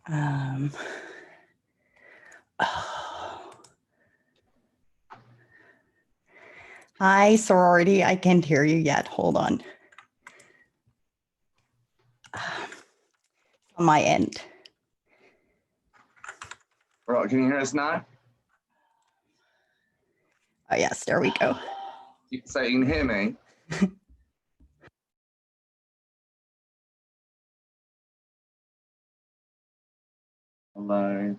Oh. Hi, sorority. I can't hear you yet. Hold on. On my end. Right, can you hear us now? Oh, yes, there we go. So you can hear me? Hello.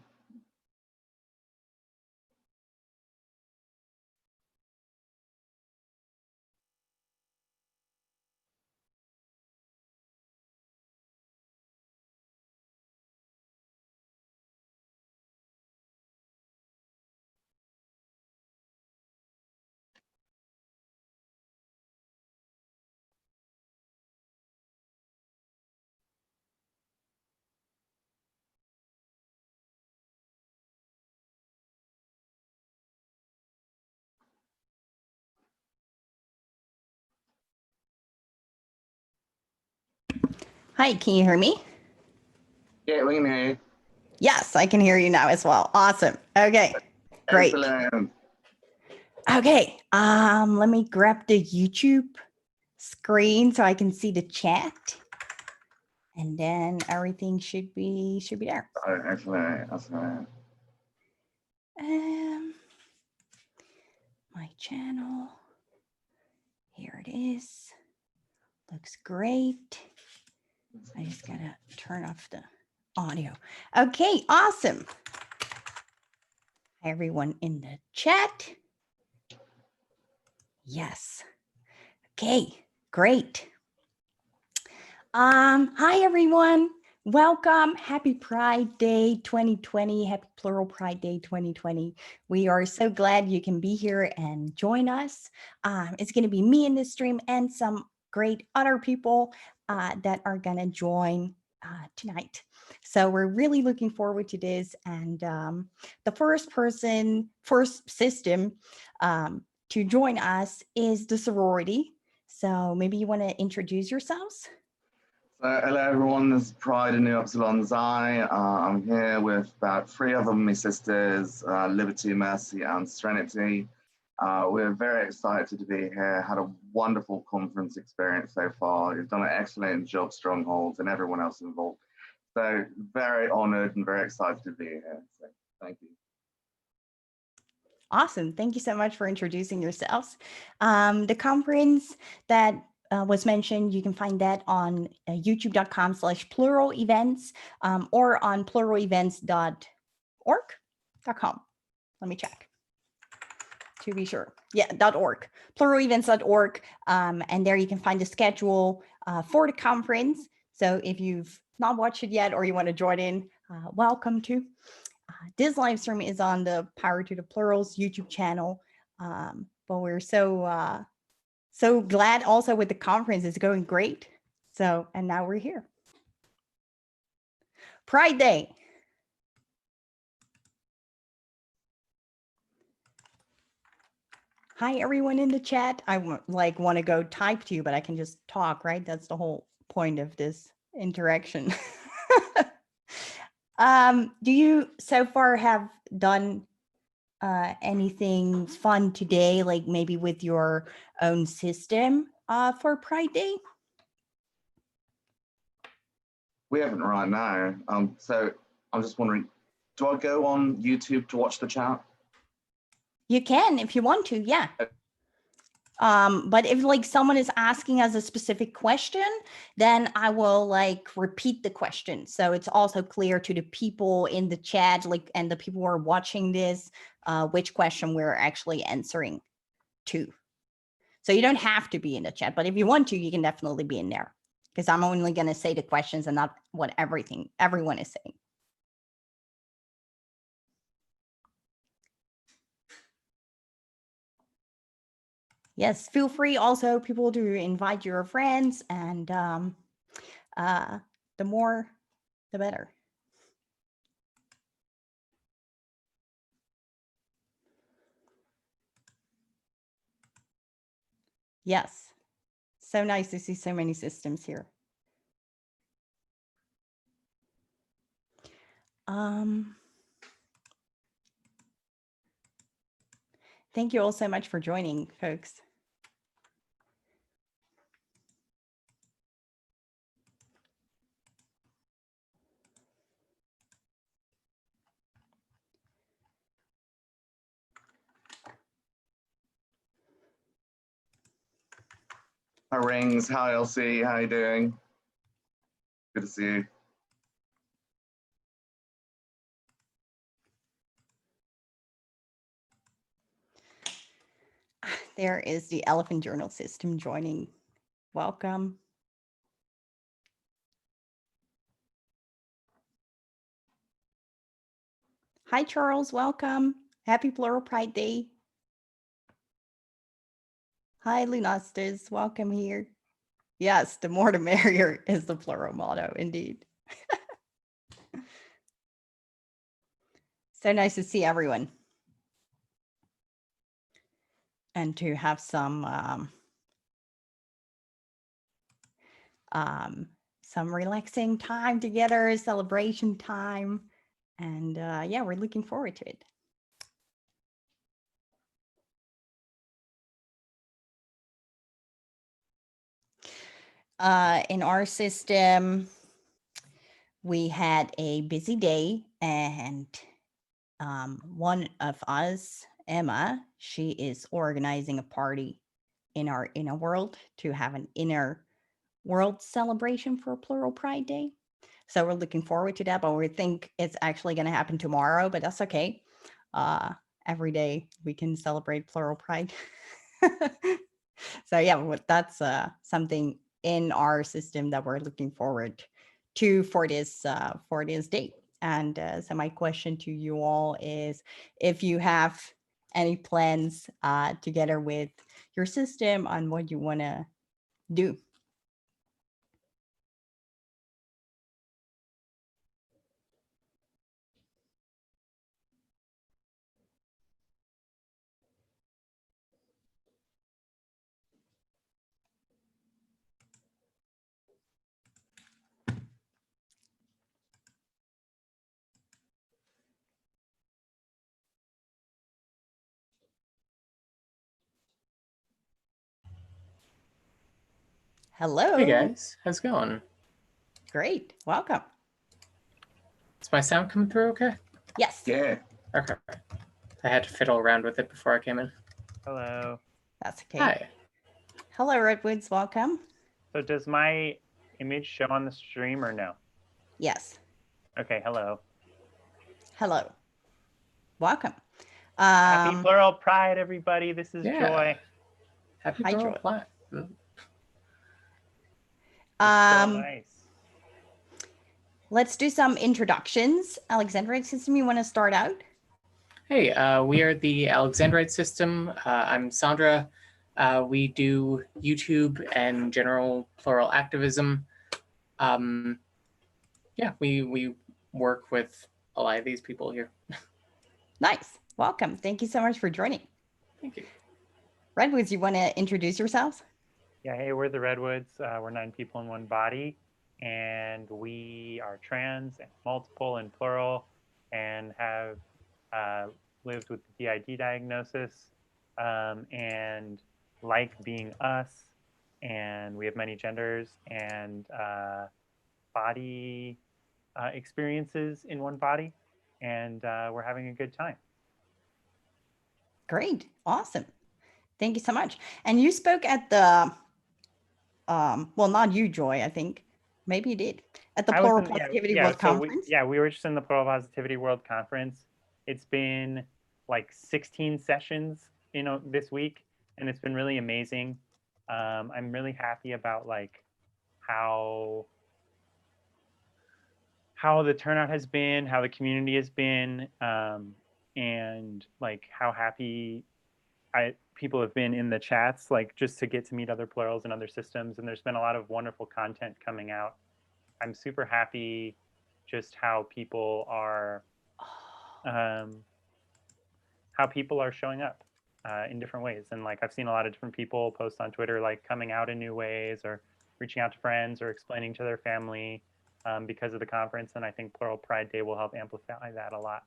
Hi, can you hear me? Yeah, we can hear you. Yes, I can hear you now as well. Awesome. Okay, great. Excellent. Okay, let me grab the YouTube screen so I can see the chat. And then everything should be there. Oh, excellent. Excellent. My channel. Here it is. Looks great. I just gotta turn off the audio. Okay, awesome. Hi, everyone in the chat. Yes. Okay, great. Hi, everyone. Welcome. Happy Pride Day 2020. Happy Plural Pride Day 2020. We are so glad you can be here and join us. It's going to be me in this stream and some great other people that are going to join tonight. So we're really looking forward to this. And the first system to join us is the sorority. So maybe you want to introduce yourselves? So, hello everyone, this is Pride in New Upsilon Xi. I'm here with about 3 other my sisters, Liberty, Mercy and Serenity. We're very excited to be here, had a wonderful conference experience so far. You've done an excellent job, Strongholds, and everyone else involved. So very honored and very excited to be here. So thank you. Awesome. Thank you so much for introducing yourselves. The conference that was mentioned, you can find that on youtube.com/plural events or on pluralevents.org.com. Let me check to be sure. Yeah, .org, pluralevents.org. And there you can find the schedule for the conference. So if you've not watched it yet or you want to join in, welcome to. This live stream is on the Power to the Plurals YouTube channel, but we're so glad also with the conference. It's going great. So, and now we're here. Pride Day. Hi, everyone in the chat. I want to go type to you, but I can just talk, right? That's the whole point of this interaction. Do you so far have done anything fun today, like maybe with your own system for Pride Day? We haven't right now. So I'm just wondering, do I go on YouTube to watch the chat? You can if you want to, yeah. But if like someone is asking us a specific question, then I will like repeat the question. So it's also clear to the people in the chat, like, and the people who are watching this, which question we're actually answering to. So you don't have to be in the chat, but if you want to, you can definitely be in there because I'm only going to say the questions and not what everyone is saying. Yes, feel free also people to invite your friends, and the more, the better. Yes, so nice to see so many systems here. Thank you all so much for joining, folks. Hi Rings, hi Elsie, how you doing? Good to see you. There is the Elephant Journal System joining. Welcome. Hi, Charles. Welcome. Happy Plural Pride Day. Hi, Lunastas. Welcome here. Yes, the more the merrier is the plural motto, indeed. So nice to see everyone. And to have some relaxing time together, celebration time. And yeah, we're looking forward to it. In our system, we had a busy day, and one of us, Emma, she is organizing a party in our inner world to have an inner world celebration for Plural Pride Day. So we're looking forward to that, but we think it's actually going to happen tomorrow, but that's okay. Every day we can celebrate Plural Pride. So yeah, that's something in our system that we're looking forward to for this date. And so my question to you all is, if you have any plans together with your system on what you want to do. Hello. Hey guys, how's it going? Great. Welcome. Is my sound coming through okay? Yes. Yeah. Okay. I had to fiddle around with it before I came in. Hello. That's okay. Hi. Hello, Redwoods. Welcome. So does my image show on the stream or no? Yes. Okay, hello. Hello. Welcome. Happy Plural Pride, everybody. This is Yeah. Joy. Happy Hi, Plural Joy. Pride. So nice. Let's do some introductions. Alexandrite System, you want to start out? Hey, we are the Alexandrite System. I'm Sandra. We do YouTube and general plural activism. Yeah, we work with a lot of these people here. Nice. Welcome. Thank you so much for joining. Thank you. Redwoods, you want to introduce yourselves? Yeah, hey, we're the Redwoods. We're 9 people in one body, and we are trans and multiple and plural, and have lived with the DID diagnosis, and like being us, and we have many genders and body experiences in one body, and we're having a good time. Great. Awesome. Thank you so much. And you spoke at the, well, not you, Joy, I think. Maybe you did. At the Plural Positivity World Conference? We were just in the Plural Positivity World Conference. It's been like 16 sessions, this week, and it's been really amazing. I'm really happy about like how the turnout has been, how the community has been, and like how happy people have been in the chats, like just to get to meet other plurals and other systems. And there's been a lot of wonderful content coming out. I'm super happy just how people are showing up in different ways. And like I've seen a lot of different people post on Twitter, like coming out in new ways or reaching out to friends or explaining to their family. because of the conference, and I think Plural Pride Day will help amplify that a lot.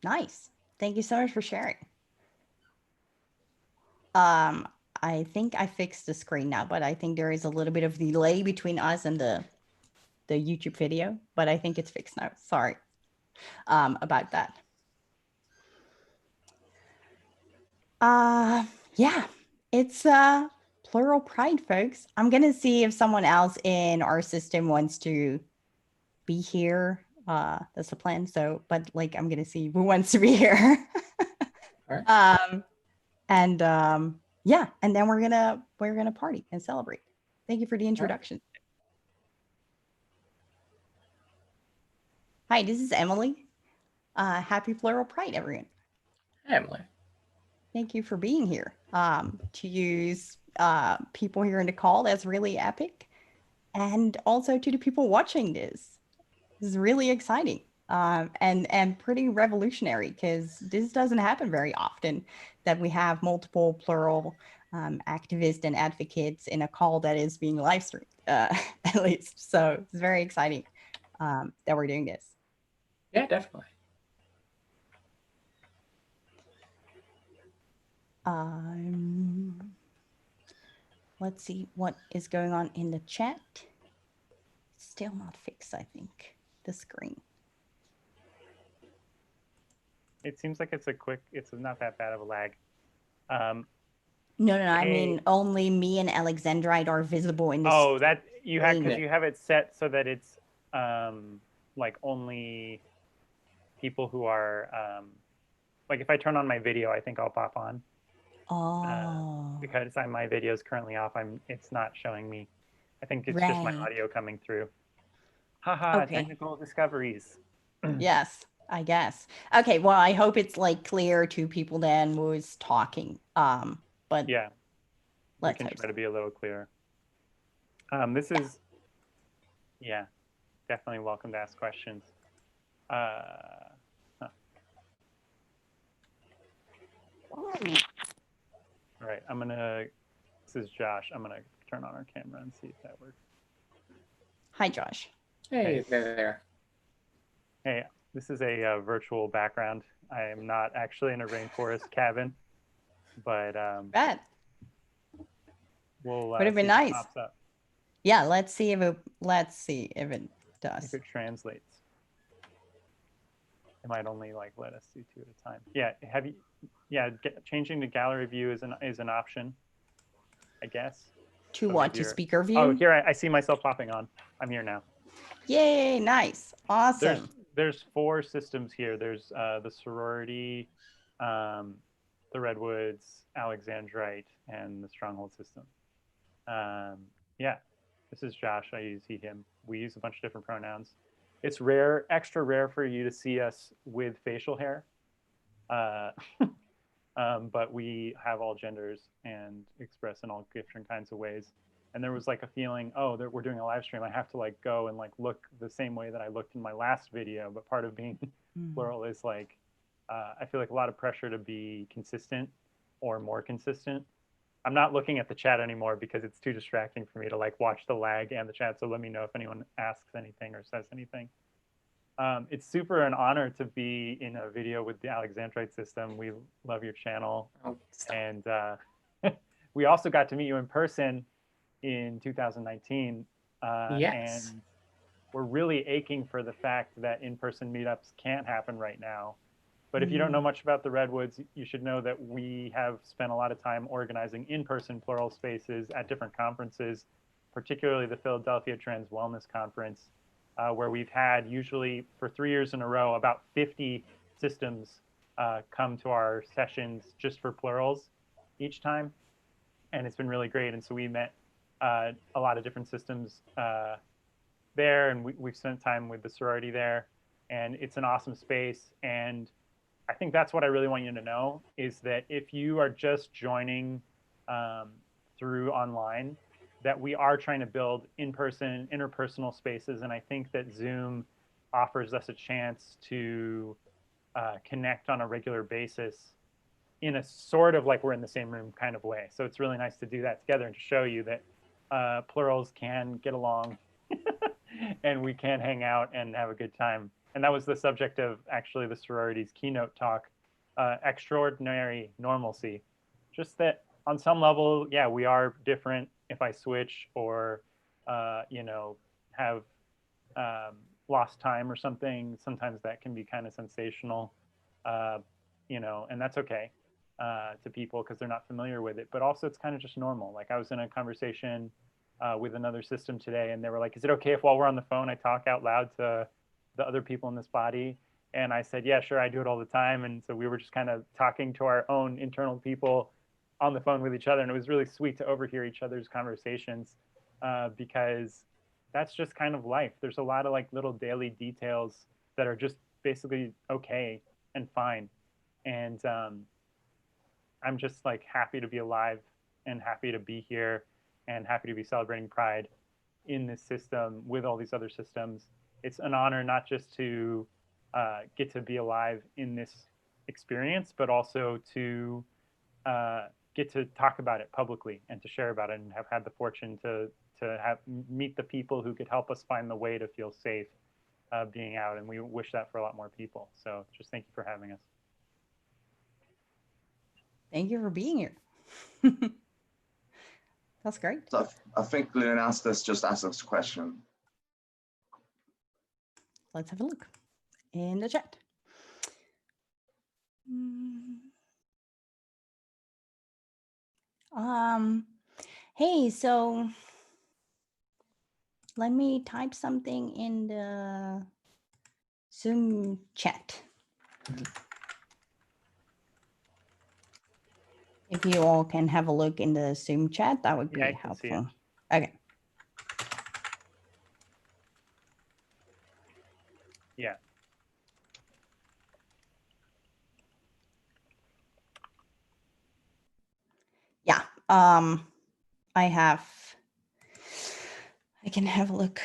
Nice. Thank you so much for sharing. I think I fixed the screen now, but I think there is a little bit of delay between us and the YouTube video, but I think it's fixed now. Sorry about that. Yeah, it's Plural Pride, folks. I'm gonna see if someone else in our system wants to be here. That's the plan. So, but like, I'm gonna see who wants to be here. All right. Yeah, and then we're gonna party and celebrate. Thank you for the introduction. Hi, this is Emily. Happy Plural Pride, everyone. Hi, Emily. Thank you for being here. To use people here in the call, that's really epic. And also to the people watching this is really exciting and pretty revolutionary, because this doesn't happen very often, that we have multiple plural activists and advocates in a call that is being live streamed, at least. So it's very exciting that we're doing this. Yeah, definitely. Let's see what is going on in the chat. Still not fixed, I think, the screen. It seems like it's not that bad of a lag. No, I mean, only me and Alexandrite are visible in the Oh, that you have, because screen. you have it set so that it's like only people who are like, if I turn on my video, I think I'll pop on. Oh. Because my video is currently off, it's not showing me. I think it's just my Right. audio coming through. Haha, Okay. technical discoveries. Yes, I guess. Okay, well, I hope it's like clear to people then who's talking. But Yeah, we let's can hope try to so. be a little clearer. This is, yeah, definitely welcome to ask questions. All right, this is Josh. I'm gonna turn on our camera and see if that works. Hi, Josh. Hey, there. Hey, this is a virtual background. I am not actually in a rainforest cabin, but Bad. we'll Would have been see if it nice. pops up. Yeah, let's see if it does. If it translates. It might only like let us see 2 at a time. Yeah, changing to gallery view is an option, I guess. To So what? maybe To speaker view? Oh, here I see myself popping on. I'm here now. Yay, nice. Awesome. There's 4 systems here. There's the Sorority, the Redwoods, Alexandrite, and the Stronghold System. Yeah, this is Josh. I use he, him. We use a bunch of different pronouns. It's rare, extra rare for you to see us with facial hair. But we have all genders and express in all different kinds of ways. And there was like a feeling, oh, we're doing a live stream. I have to like go and like look the same way that I looked in my last video. But part of being plural is like, I feel like a lot of pressure to be consistent or more consistent. I'm not looking at the chat anymore because it's too distracting for me to like watch the lag and the chat. So let me know if anyone asks anything or says anything. It's super an honor to be in a video with the Alexandrite System. We love your channel. Oh, And we also got to meet you in person in 2019. Yes. And we're really aching for the fact that in-person meetups can't happen right now. But if you don't know much about the Redwoods, you should know that we have spent a lot of time organizing in-person plural spaces at different conferences, particularly the Philadelphia Trans Wellness Conference, where we've had usually for 3 years in a row about 50 systems come to our sessions just for plurals each time. And it's been really great. And so we met a lot of different systems there, and we've spent time with the sorority there. And it's an awesome space. And I think that's what I really want you to know, is that if you are just joining through online, that we are trying to build in-person, interpersonal spaces. And I think that Zoom offers us a chance to connect on a regular basis in a sort of like we're in the same room kind of way. So it's really nice to do that together and to show you that plurals can get along and we can hang out and have a good time. And that was the subject of actually the sorority's keynote talk, extraordinary normalcy. Just that on some level, yeah, we are different. If I switch or, you know, have lost time or something, sometimes that can be kind of sensational, you know, and that's okay to people because they're not familiar with it. But also, it's kind of just normal. Like I was in a conversation with another system today, and they were like, "Is it okay if while we're on the phone, I talk out loud to the other people in this body?" And I said, "Yeah, sure, I do it all the time." And so we were just kind of talking to our own internal people on the phone with each other, and it was really sweet to overhear each other's conversations because that's just kind of life. There's a lot of like little daily details that are just basically okay and fine. And I'm just like happy to be alive and happy to be here and happy to be celebrating Pride in this system with all these other systems. It's an honor not just to get to be alive in this experience, but also to get to talk about it publicly and to share about it, and have had the fortune to meet the people who could help us find the way to feel safe being out. And we wish that for a lot more people. So just thank you for having us. Thank you for being here. That's great. So I think Leonastus just asked us a question. Let's have a look in the chat. Hey, so let me type something in the Zoom chat. If you all can have a look in the Zoom chat, that would be helpful. Okay. Yeah. Yeah. I can have a look.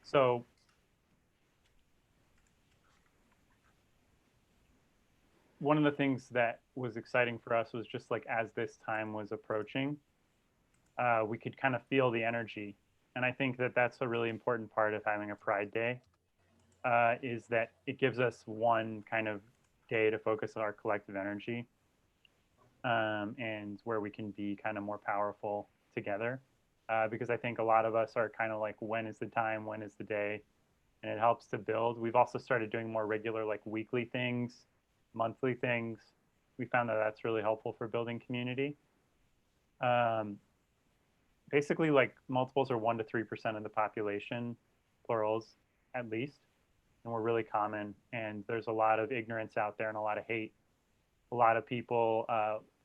So one of the things that was exciting for us was just like as this time was approaching, we could kind of feel the energy. And I think that that's a really important part of having a Pride Day, is that it gives us one kind of day to focus on our collective energy, and where we can be kind of more powerful together. Because I think a lot of us are kind of like, when is the time? When is the day? And it helps to build. We've also started doing more regular, like weekly things, monthly things. We found that that's really helpful for building community. Basically, like multiples are 1 to 3% of the population, plurals at least, and we're really common. And there's a lot of ignorance out there and a lot of hate. A lot of people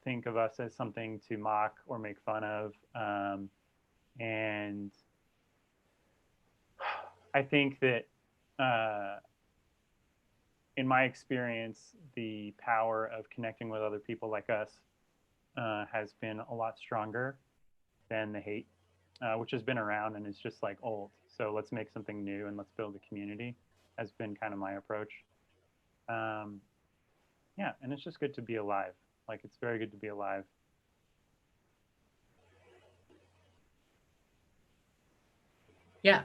think of us as something to mock or make fun of. And I think that in my experience, the power of connecting with other people like us has been a lot stronger than the hate, which has been around and is just like old. So let's make something new and let's build a community has been kind of my approach. Yeah, and it's just good to be alive. Like, it's very good to be alive. Yeah,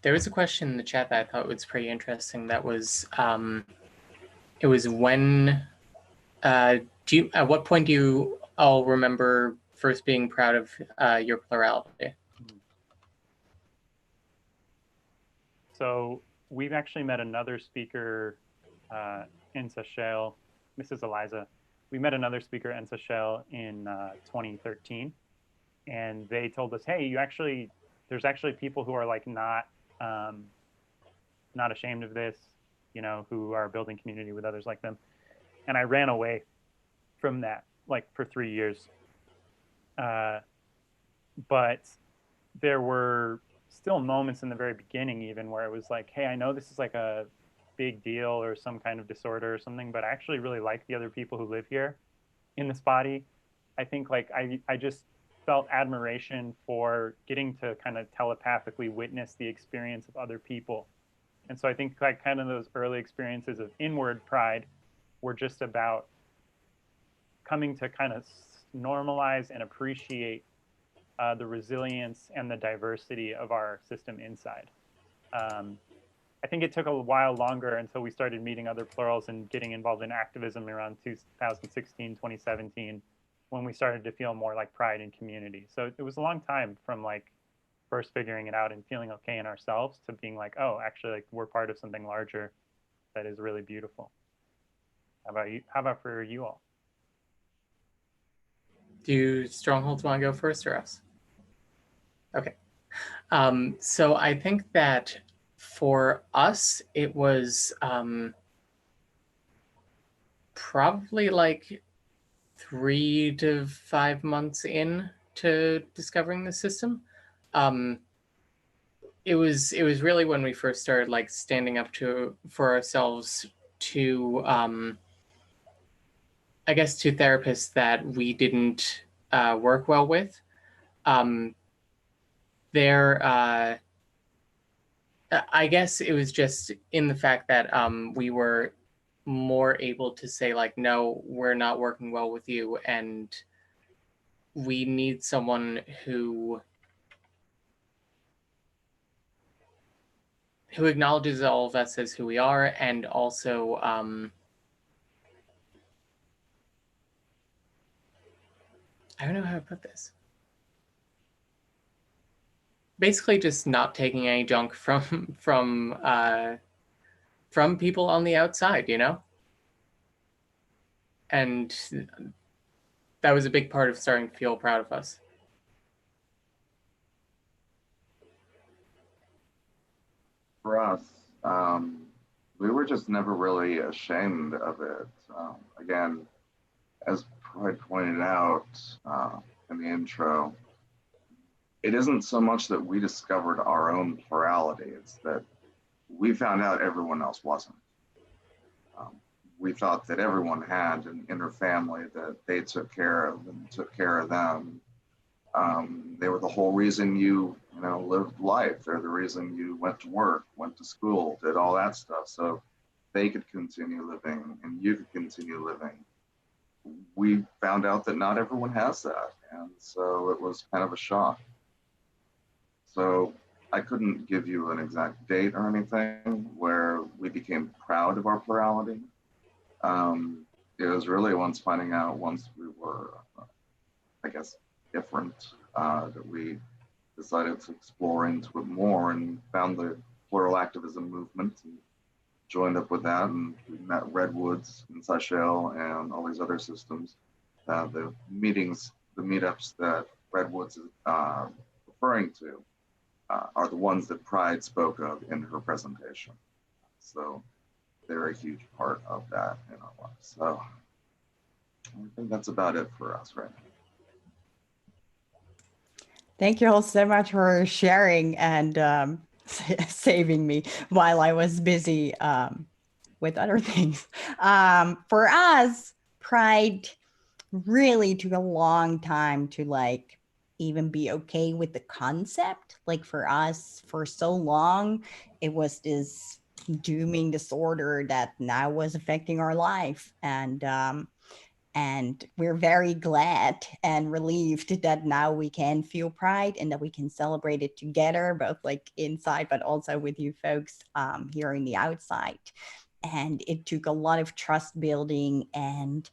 there was a question in the chat that I thought was pretty interesting. That was, it was when, at what point do you all remember first being proud of your plurality? So we've actually met another speaker in Seychelles, Mrs. Eliza. We met another speaker in Seychelles in 2013, and they told us, hey, there's actually people who are like not ashamed of this, you know, who are building community with others like them. And I ran away from that like for 3 years. But there were still moments in the very beginning even where it was like, hey, I know this is like a big deal or some kind of disorder or something, but I actually really like the other people who live here in this body. I think like I just felt admiration for getting to kind of telepathically witness the experience of other people And so I think like kind of those early experiences of inward pride were just about coming to kind of normalize and appreciate the resilience and the diversity of our system inside. I think it took a while longer until we started meeting other plurals and getting involved in activism around 2016, 2017, when we started to feel more like pride and community. So it was a long time from like first figuring it out and feeling okay in ourselves to being like, oh, actually, like we're part of something larger that is really beautiful. How about you? How about for you all? Do Strongholds want to go first or us? Okay. So I think that for us, it was probably like 3 to 5 months in to discovering the system. It was really when we first started like standing up for ourselves to I guess to therapists that we didn't work well with. I guess it was just in the fact that we were more able to say like, no, we're not working well with you, and we need someone who acknowledges all of us as who we are, and also I don't know how to put this. Basically, just not taking any junk from people on the outside, you know. And that was a big part of starting to feel proud of us. For us, we were just never really ashamed of it. Again, as Pride pointed out in the intro, it isn't so much that we discovered our own plurality, it's that we found out everyone else wasn't. We thought that everyone had an inner family that they took care of and took care of them. They were the whole reason you lived life. They're the reason you went to work, went to school, did all that stuff. So they could continue living and you could continue living. We found out that not everyone has that. And so it was kind of a shock. So I couldn't give you an exact date or anything where we became proud of our plurality. It was really once we were, I guess, different, that we decided to explore into it more and found the plural activism movement and joined up with that. And we met Redwoods, Intersectional, and all these other systems. The meetups that Redwoods is referring to are the ones that Pride spoke of in her presentation. So they're a huge part of that in our life. So I think that's about it for us right now. Thank you all so much for sharing and saving me while I was busy with other things. For us, Pride really took a long time to like even be okay with the concept. Like for us, for so long, it was this dooming disorder that now was affecting our life. And we're very glad and relieved that now we can feel pride and that we can celebrate it together, both like inside, but also with you folks here in the outside. And it took a lot of trust building and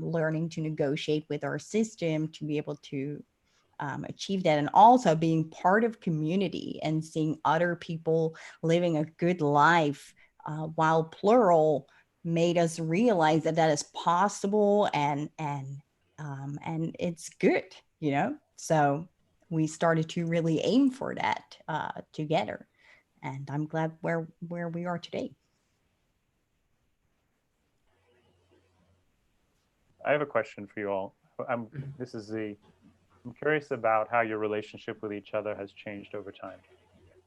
learning to negotiate with our system to be able to achieve that, and also being part of community and seeing other people living a good life while plural made us realize that that is possible and it's good, you know. So we started to really aim for that together, and I'm glad where we are today. I have a question for you all. I'm curious about how your relationship with each other has changed over time,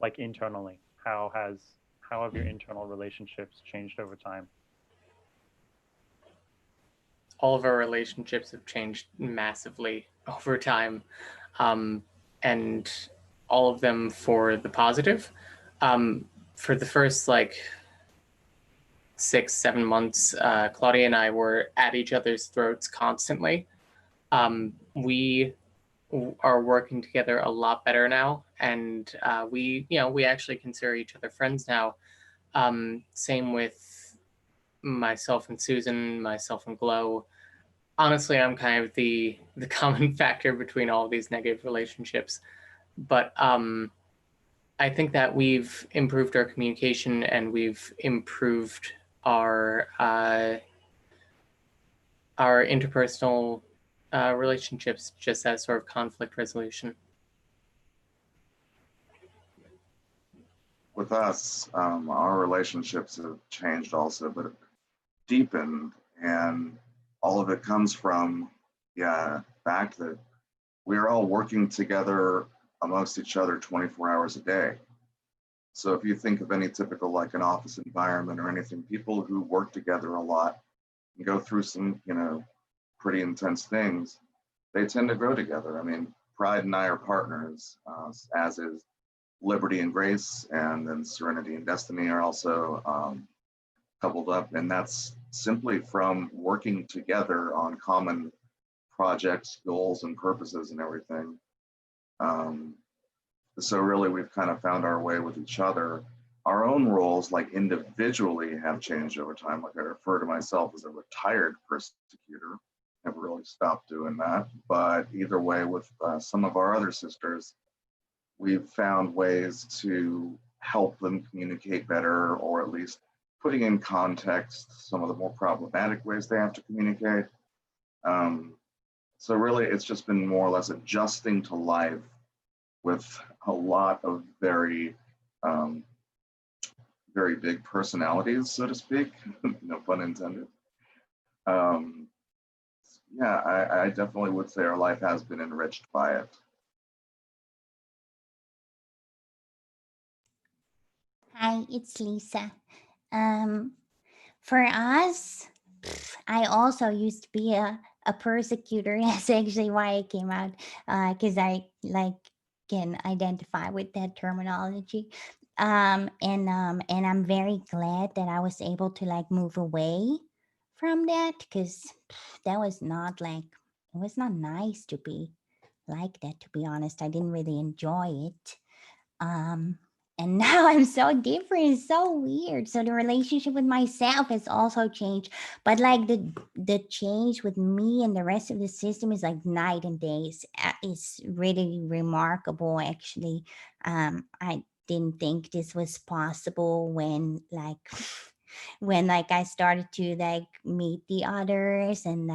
like internally. How have your internal relationships changed over time? All of our relationships have changed massively over time, and all of them for the positive. for the first like 6-7 months, Claudia and I were at each other's throats constantly. We are working together a lot better now, and we actually consider each other friends now. Same with myself and Susan, myself and Glow. Honestly, I'm kind of the common factor between all of these negative relationships, but I think that we've improved our communication and we've improved our interpersonal relationships just as sort of conflict resolution. With us, our relationships have changed also, but deepened, and all of it comes from the fact that we're all working together amongst each other 24 hours a day. So if you think of any typical like an office environment or anything, people who work together a lot and go through some, pretty intense things, they tend to grow together. I mean, Pride and I are partners, as is Liberty and Grace, and then Serenity and Destiny are also coupled up, and that's simply from working together on common projects, goals, and purposes and everything. So really, we've kind of found our way with each other. Our own roles, like individually, have changed over time. Like I refer to myself as a retired persecutor. Never really stopped doing that. But either way, with some of our other sisters, we've found ways to help them communicate better, or at least putting in context some of the more problematic ways they have to communicate. So really, it's just been more or less adjusting to life with a lot of very, very big personalities, so to speak, no pun intended. Yeah, I definitely would say our life has been enriched by it. Hi, it's Lisa. For us, I also used to be a persecutor. That's actually why I came out, because I can identify with that terminology. And I'm very glad that I was able to move away from that, because that was not it was not nice to be like that, to be honest. I didn't really enjoy it. And now I'm so different. It's so weird. So the relationship with myself has also changed, but the change with me and the rest of the system is like night and day. It's really remarkable, actually. I didn't think this was possible when when I started to meet the others, and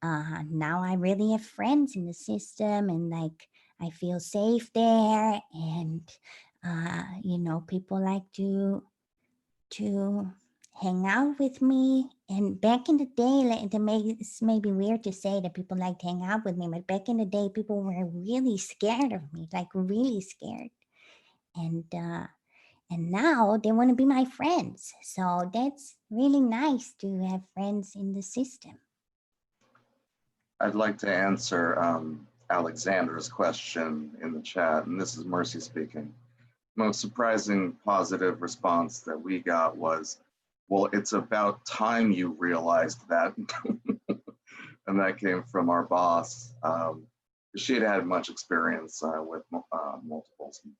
now I really have friends in the system, and I feel safe there, and people like to hang out with me. And back in the day, it's maybe weird to say that people like to hang out with me, but back in the day, people were really scared of me, really scared. And now they want to be my friends. So that's really nice to have friends in the system. I'd like to answer Alexander's question in the chat, and this is Mercy speaking. Most surprising positive response that we got was, well, it's about time you realized that. And that came from our boss. She had much experience with multiples and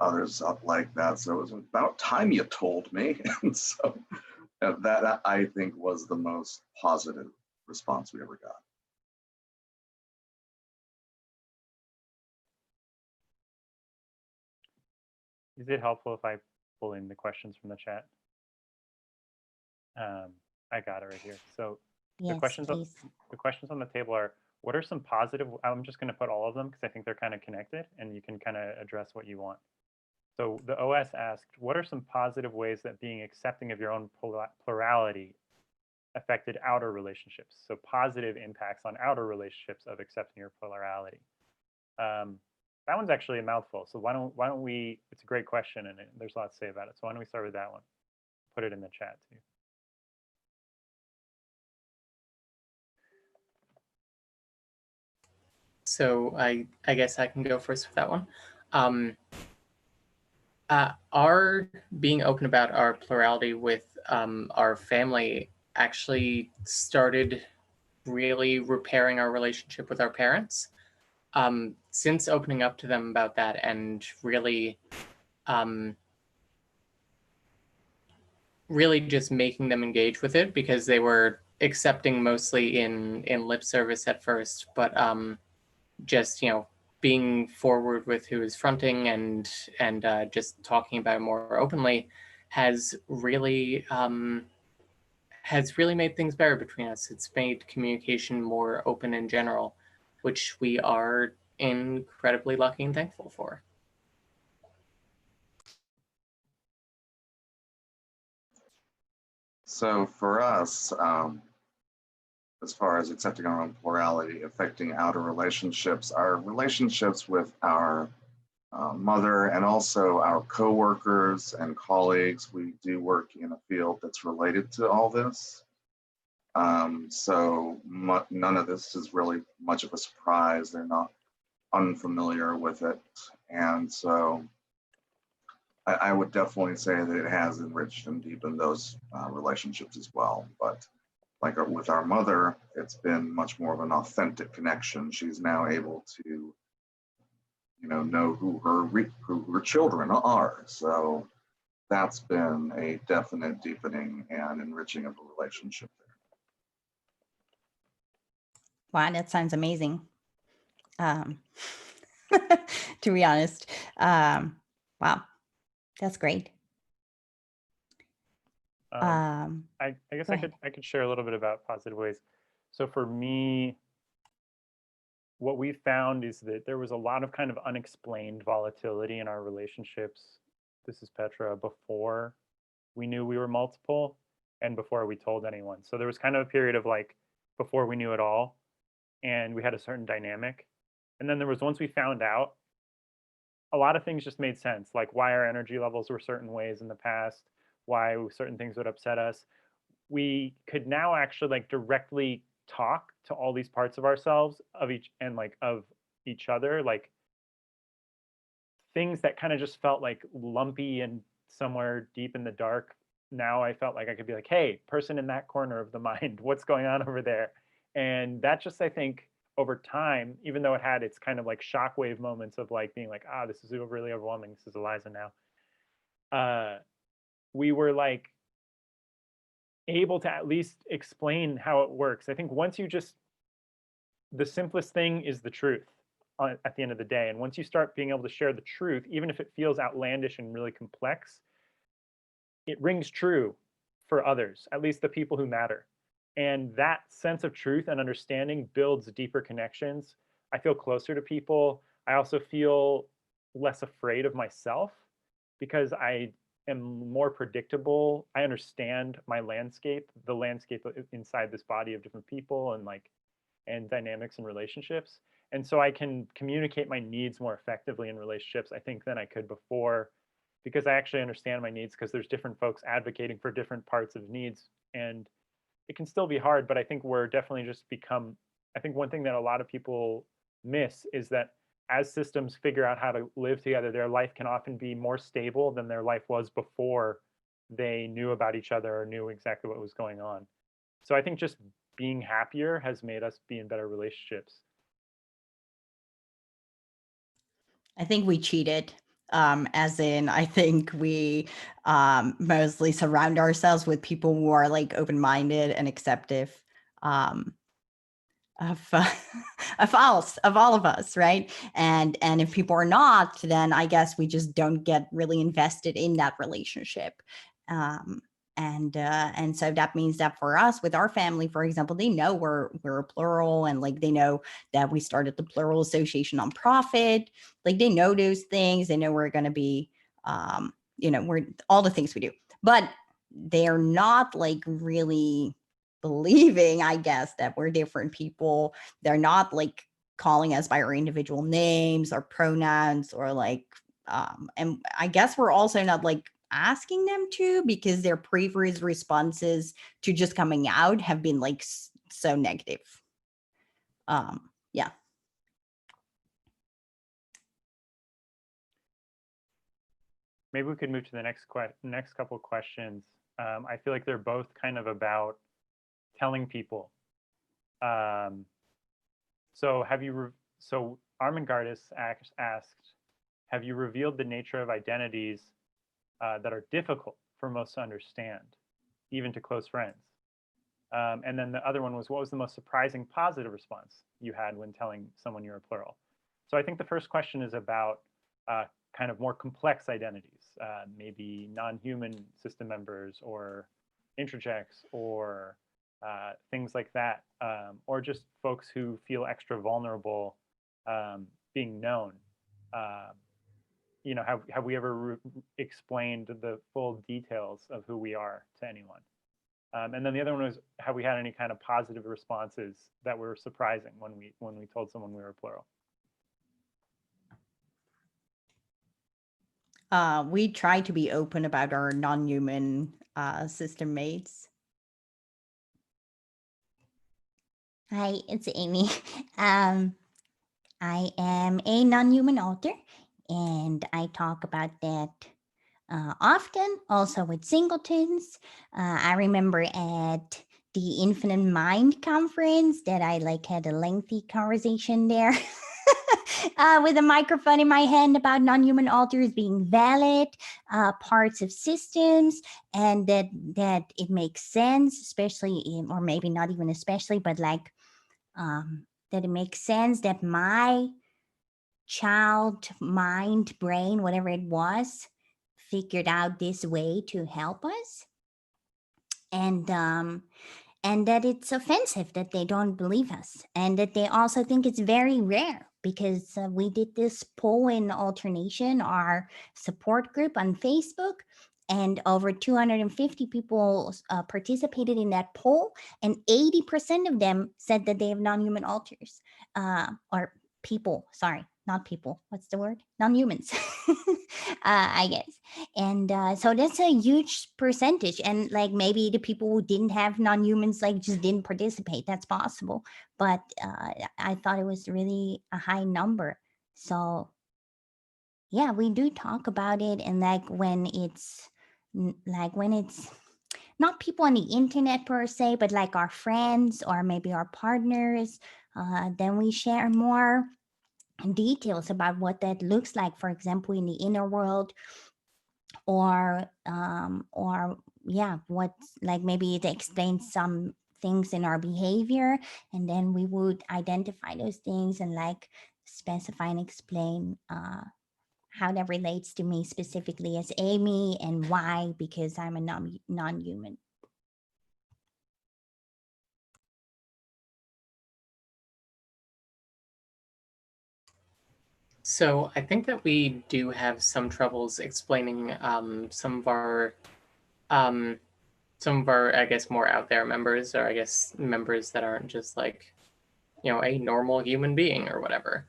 others up like that. So it was about time you told me. And so that I think was the most positive response we ever got. Is it helpful if I pull in the questions from the chat? I got it right here. So Yes, the questions on the table are, what are some positive, I'm just going to put all of them because I think they're kind of connected, and you can kind of address what you want. So the OS asked, what are some positive ways that being accepting of your own plurality affected outer relationships? So positive impacts on outer relationships of accepting your plurality. That one's actually a mouthful. So why don't we, it's a great question, and there's a lot to say about it. So why don't we start with that one? Put it in the chat too. So I guess I can go first with that one. Our being open about our plurality with our family actually started really repairing our relationship with our parents. Since opening up to them about that and really, really just making them engage with it, because they were accepting mostly in lip service at first, but just, you know, being forward with who is fronting and just talking about it more openly has really made things better between us. It's made communication more open in general, which we are incredibly lucky and thankful for. So for us, as far as accepting our own plurality, affecting outer relationships, our relationships with our mother and also our coworkers and colleagues, we do work in a field that's related to all this. So none of this is really much of a surprise. They're not unfamiliar with it. And so I would definitely say that it has enriched and deepened those relationships as well. But like with our mother, it's been much more of an authentic connection. She's now able to, you know who her children are. So that's been a definite deepening and enriching of the relationship there. Wow, that sounds amazing. To be honest, wow, that's great. I guess Go I ahead. could share a little bit about positive ways. So for me, what we found is that there was a lot of kind of unexplained volatility in our relationships. This is Petra, before we knew we were multiple and before we told anyone. So there was kind of a period of like before we knew it all and we had a certain dynamic. And then there was, once we found out, a lot of things just made sense, like why our energy levels were certain ways in the past, why certain things would upset us. We could now actually like directly talk to all these parts of ourselves, of each, and like of each other, like things that kind of just felt like lumpy and somewhere deep in the dark. Now I felt like I could be like, hey, person in that corner of the mind, what's going on over there? And that just, I think, over time, even though it had its kind of like shockwave moments of like being like, ah, this is really overwhelming, this is Eliza now, we were like able to at least explain how it works. I think once you just, the simplest thing is the truth at the end of the day. And once you start being able to share the truth, even if it feels outlandish and really complex, it rings true for others, at least the people who matter. And that sense of truth and understanding builds deeper connections. I feel closer to people. I also feel less afraid of myself because I am more predictable. I understand my landscape, the landscape inside this body of different people and dynamics and relationships. And so I can communicate my needs more effectively in relationships, I think, than I could before, because I actually understand my needs, because there's different folks advocating for different parts of needs. And it can still be hard, but I think we're definitely just become, I think one thing that a lot of people miss is that as systems figure out how to live together, their life can often be more stable than their life was before they knew about each other or knew exactly what was going on. So I think just being happier has made us be in better relationships. I think we cheated. As in, I think we mostly surround ourselves with people who are like open-minded and acceptive of of all of us, right? And if people are not, then I guess we just don't get really invested in that relationship. And so that means that for us, with our family, for example, they know we're a plural, and like they know that we started the Plural Association nonprofit. Like they know those things. They know we're going to be, we're all the things we do, but they're not like really believing, I guess, that we're different people. They're not like calling us by our individual names or pronouns or like, and I guess we're also not like asking them to, because their previous responses to just coming out have been like so negative. Yeah. maybe we could move to the next couple questions. I feel like they're both kind of about telling people. So Armengardis asked, have you revealed the nature of identities that are difficult for most to understand, even to close friends? And then the other one was, what was the most surprising positive response you had when telling someone you're a plural? So I think the first question is about kind of more complex identities, maybe non-human system members or interjects or things like that, or just folks who feel extra vulnerable being known. You know, have we ever explained the full details of who we are to anyone? And then the other one was, have we had any kind of positive responses that were surprising when we told someone we were plural? We try to be open about our non-human system mates. Hi, it's Amy. I am a non-human author, and I talk about that often, also with singletons. I remember at the Infinite Mind conference that I had a lengthy conversation there with a microphone in my hand about non-human authors being valid parts of systems, and that it makes sense, especially or maybe not even especially, but that it makes sense that my child mind, brain, whatever it was, figured out this way to help us. And that it's offensive that they don't believe us, and that they also think it's very rare, because we did this poll in Alternation, our support group on Facebook, and over 250 people participated in that poll, and 80% of them said that they have non-human alters, or people, sorry, not people, what's the word? Non-humans, I guess. And so that's a huge percentage. And maybe the people who didn't have non-humans just didn't participate. That's possible. But I thought it was really a high number. So yeah, we do talk about it. And when it's not people on the internet per se, but our friends or maybe our partners, then we share more details about what that looks like, for example, in the inner world, or what's maybe it explains some things in our behavior, and then we would identify those things and specify and explain how that relates to me specifically as Amy, and why, because I'm a non-human. So I think that we do have some troubles explaining some of our, I guess, more out there members, or I guess members that aren't just a normal human being or whatever.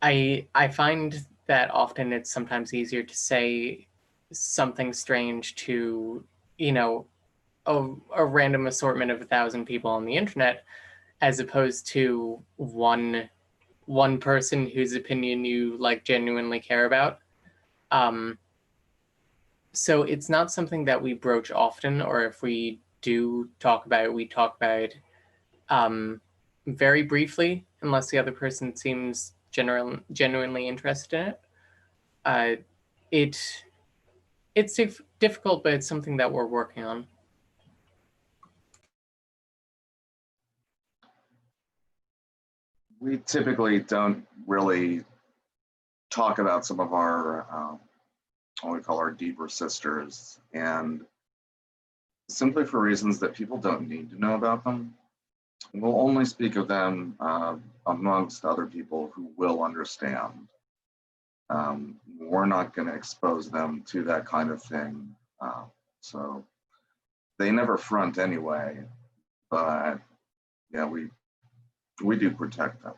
I find that often it's sometimes easier to say something strange to, a random assortment of 1,000 people on the internet, as opposed to one person whose opinion you genuinely care about. So it's not something that we broach often, or if we do talk about it, we talk about it very briefly, unless the other person seems genuinely interested in it. It's difficult, but it's something that we're working on. We typically don't really talk about some of our what we call our deeper sisters, and simply for reasons that people don't need to know about them. We'll only speak of them amongst other people who will understand. We're not going to expose them to that kind of thing. So they never front anyway, but yeah, we do protect them.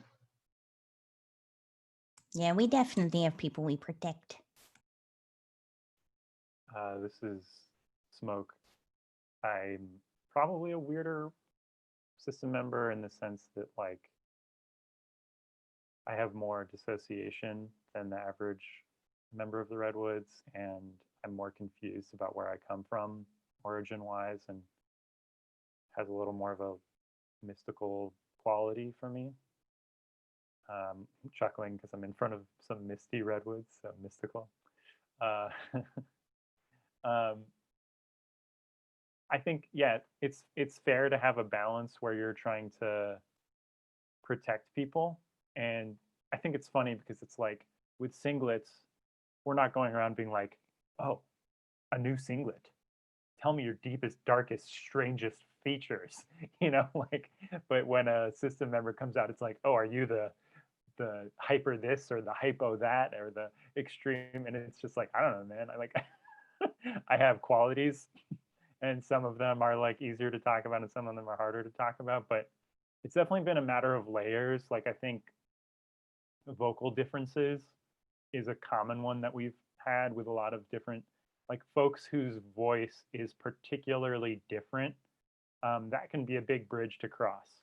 Yeah, we definitely have people we protect. This is Smoke. I'm probably a weirder system member in the sense that I have more dissociation than the average member of the Redwoods, and I'm more confused about where I come from origin-wise, and has a little more of a mystical quality for me. I'm chuckling because I'm in front of some misty redwoods, so mystical. Uh, I think, yeah, it's fair to have a balance where you're trying to protect people. And I think it's funny because it's like with singlets, we're not going around being like, oh, a new singlet. Tell me your deepest, darkest, strangest features, like, but when a system member comes out, it's like, oh, are you the hyper this or the hypo that or the extreme? And it's just like, I don't know, man. I like, I have qualities, and some of them are like easier to talk about and some of them are harder to talk about, but it's definitely been a matter of layers. Like, I think vocal differences is a common one that we've had with a lot of different, like, folks whose voice is particularly different. That can be a big bridge to cross.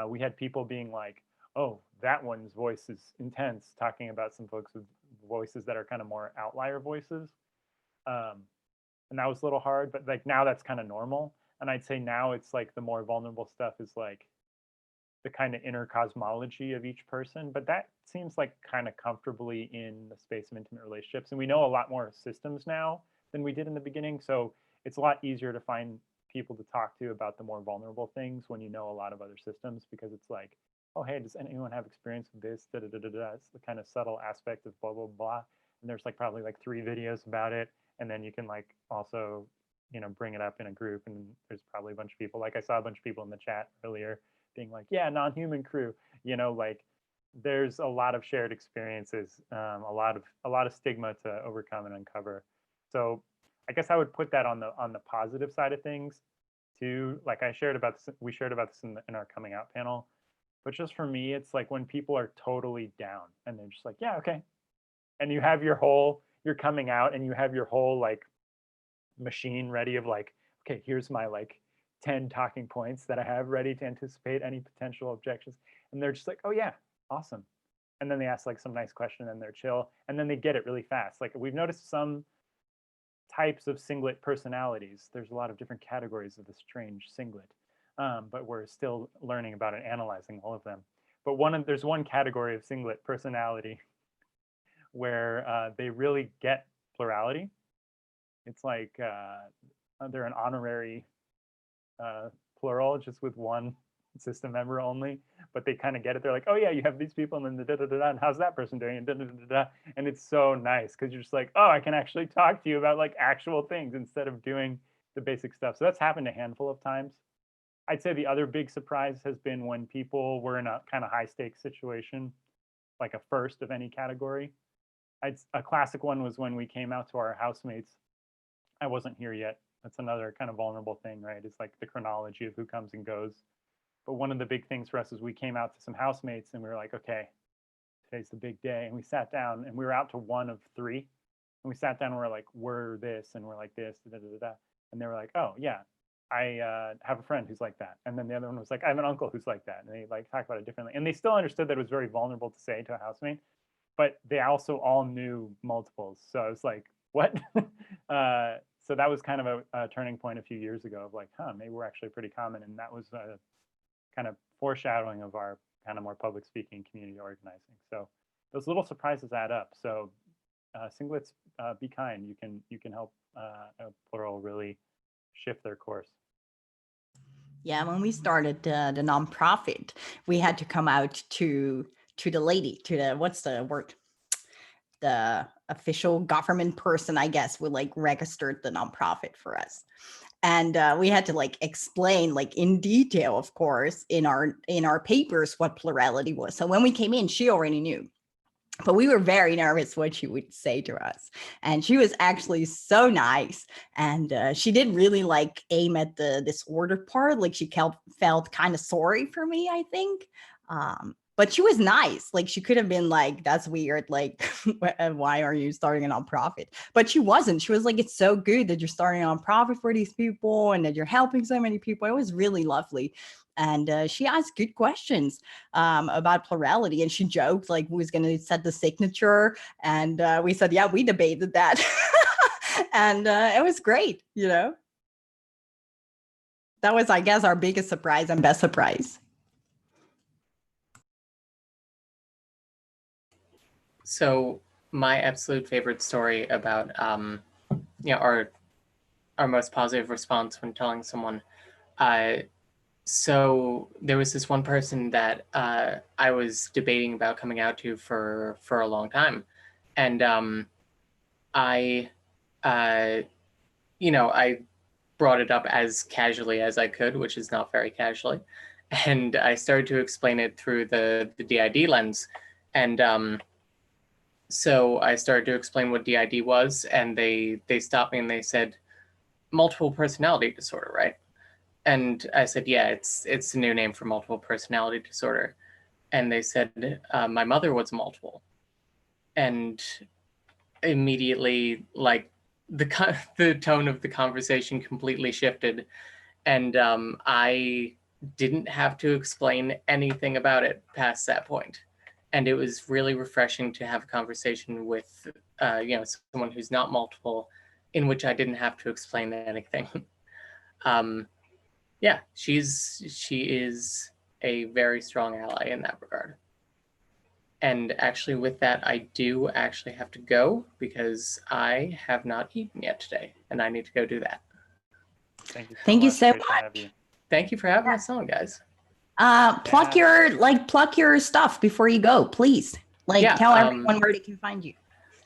We had people being like, oh, that one's voice is intense, talking about some folks with voices that are kind of more outlier voices. And that was a little hard, but like now that's kind of normal. And I'd say now it's like the more vulnerable stuff is like the kind of inner cosmology of each person, but that seems like kind of comfortably in the space of intimate relationships. And we know a lot more systems now than we did in the beginning. So it's a lot easier to find people to talk to about the more vulnerable things when you know a lot of other systems, because it's like, oh, hey, does anyone have experience with this? Da, da, da, da, da. It's the kind of subtle aspect of blah, blah, blah. And there's like probably like 3 videos about it. And then you can like also, bring it up in a group, and there's probably a bunch of people, like I saw a bunch of people in the chat earlier being like, yeah, non-human crew, like there's a lot of shared experiences, a lot of stigma to overcome and uncover. So I guess I would put that on the positive side of things too. Like we shared about this in our coming out panel, but just for me, it's like when people are totally down and they're just like, yeah, okay. And you have you're coming out and you have your whole like machine ready of like, okay, here's my like 10 talking points that I have ready to anticipate any potential objections. And they're just like, oh yeah, awesome. And then they ask like some nice question and they're chill. And then they get it really fast. Like we've noticed some types of singlet personalities. There's a lot of different categories of the strange singlet, but we're still learning about and analyzing all of them. But there's one category of singlet personality where they really get plurality. It's like they're an honorary plural, just with one system member only, but they kind of get it. They're like, oh yeah, you have these people, and then da da da da, and how's that person doing, and da da da da, and it's so nice because you're just like, oh, I can actually talk to you about like actual things instead of doing the basic stuff. So that's happened a handful of times. I'd say the other big surprise has been when people were in a kind of high stakes situation, like a first of any category. A classic one was when we came out to our housemates. I wasn't here yet. That's another kind of vulnerable thing, right? It's like the chronology of who comes and goes. But one of the big things for us is we came out to some housemates and we were like, okay, today's the big day. And we sat down and we were out to 1 of 3. And we sat down and we're like, we're this and we're like this, da, da, da, da. And they were like, oh yeah, I have a friend who's like that. And then the other one was like, I have an uncle who's like that. And they like talk about it differently. And they still understood that it was very vulnerable to say to a housemate, but they also all knew multiples. So I was like, what? So that was kind of a turning point a few years ago of like, maybe we're actually pretty common. And that was a kind of foreshadowing of our kind of more public speaking, community organizing. So those little surprises add up. So singlets, be kind. You can help a plural really shift their course. Yeah, when we started the nonprofit, we had to come out to the lady, to the, what's the word? The official government person, I guess, would like registered the nonprofit for us. And we had to like explain like in detail, of course, in our papers what plurality was. So when we came in, she already knew. But we were very nervous what she would say to us. And she was actually so nice. And she did really like aim at the disorder part. Like she felt kind of sorry for me, I think. But she was nice. Like she could have been like, that's weird. Like, why are you starting a nonprofit? But she wasn't. She was like, it's so good that you're starting a nonprofit for these people and that you're helping so many people. It was really lovely. And she asked good questions about plurality. And she joked like, who was going to set the signature? And we said, yeah, we debated that. And it was great, you know? That was, I guess, our biggest surprise and best surprise. So my absolute favorite story about our most positive response when telling someone. So there was this one person that I was debating about coming out to for a long time, and I I brought it up as casually as I could, which is not very casually, and I started to explain it through the DID lens, and so I started to explain what DID was, and they stopped me and they said, multiple personality disorder, right? And I said, yeah, it's the new name for multiple personality disorder. And they said, my mother was multiple. And immediately, like, the tone of the conversation completely shifted. And I didn't have to explain anything about it past that point. And it was really refreshing to have a conversation with, someone who's not multiple, in which I didn't have to explain anything. Yeah, she is a very strong ally in that regard. And actually, with that, I do actually have to go because I have not eaten yet today, and I need to go do that. Thank you so Thank you much. so Great to have you. Thank you for having us on, guys. Plug your stuff before you go, please. Like tell everyone where they can find you.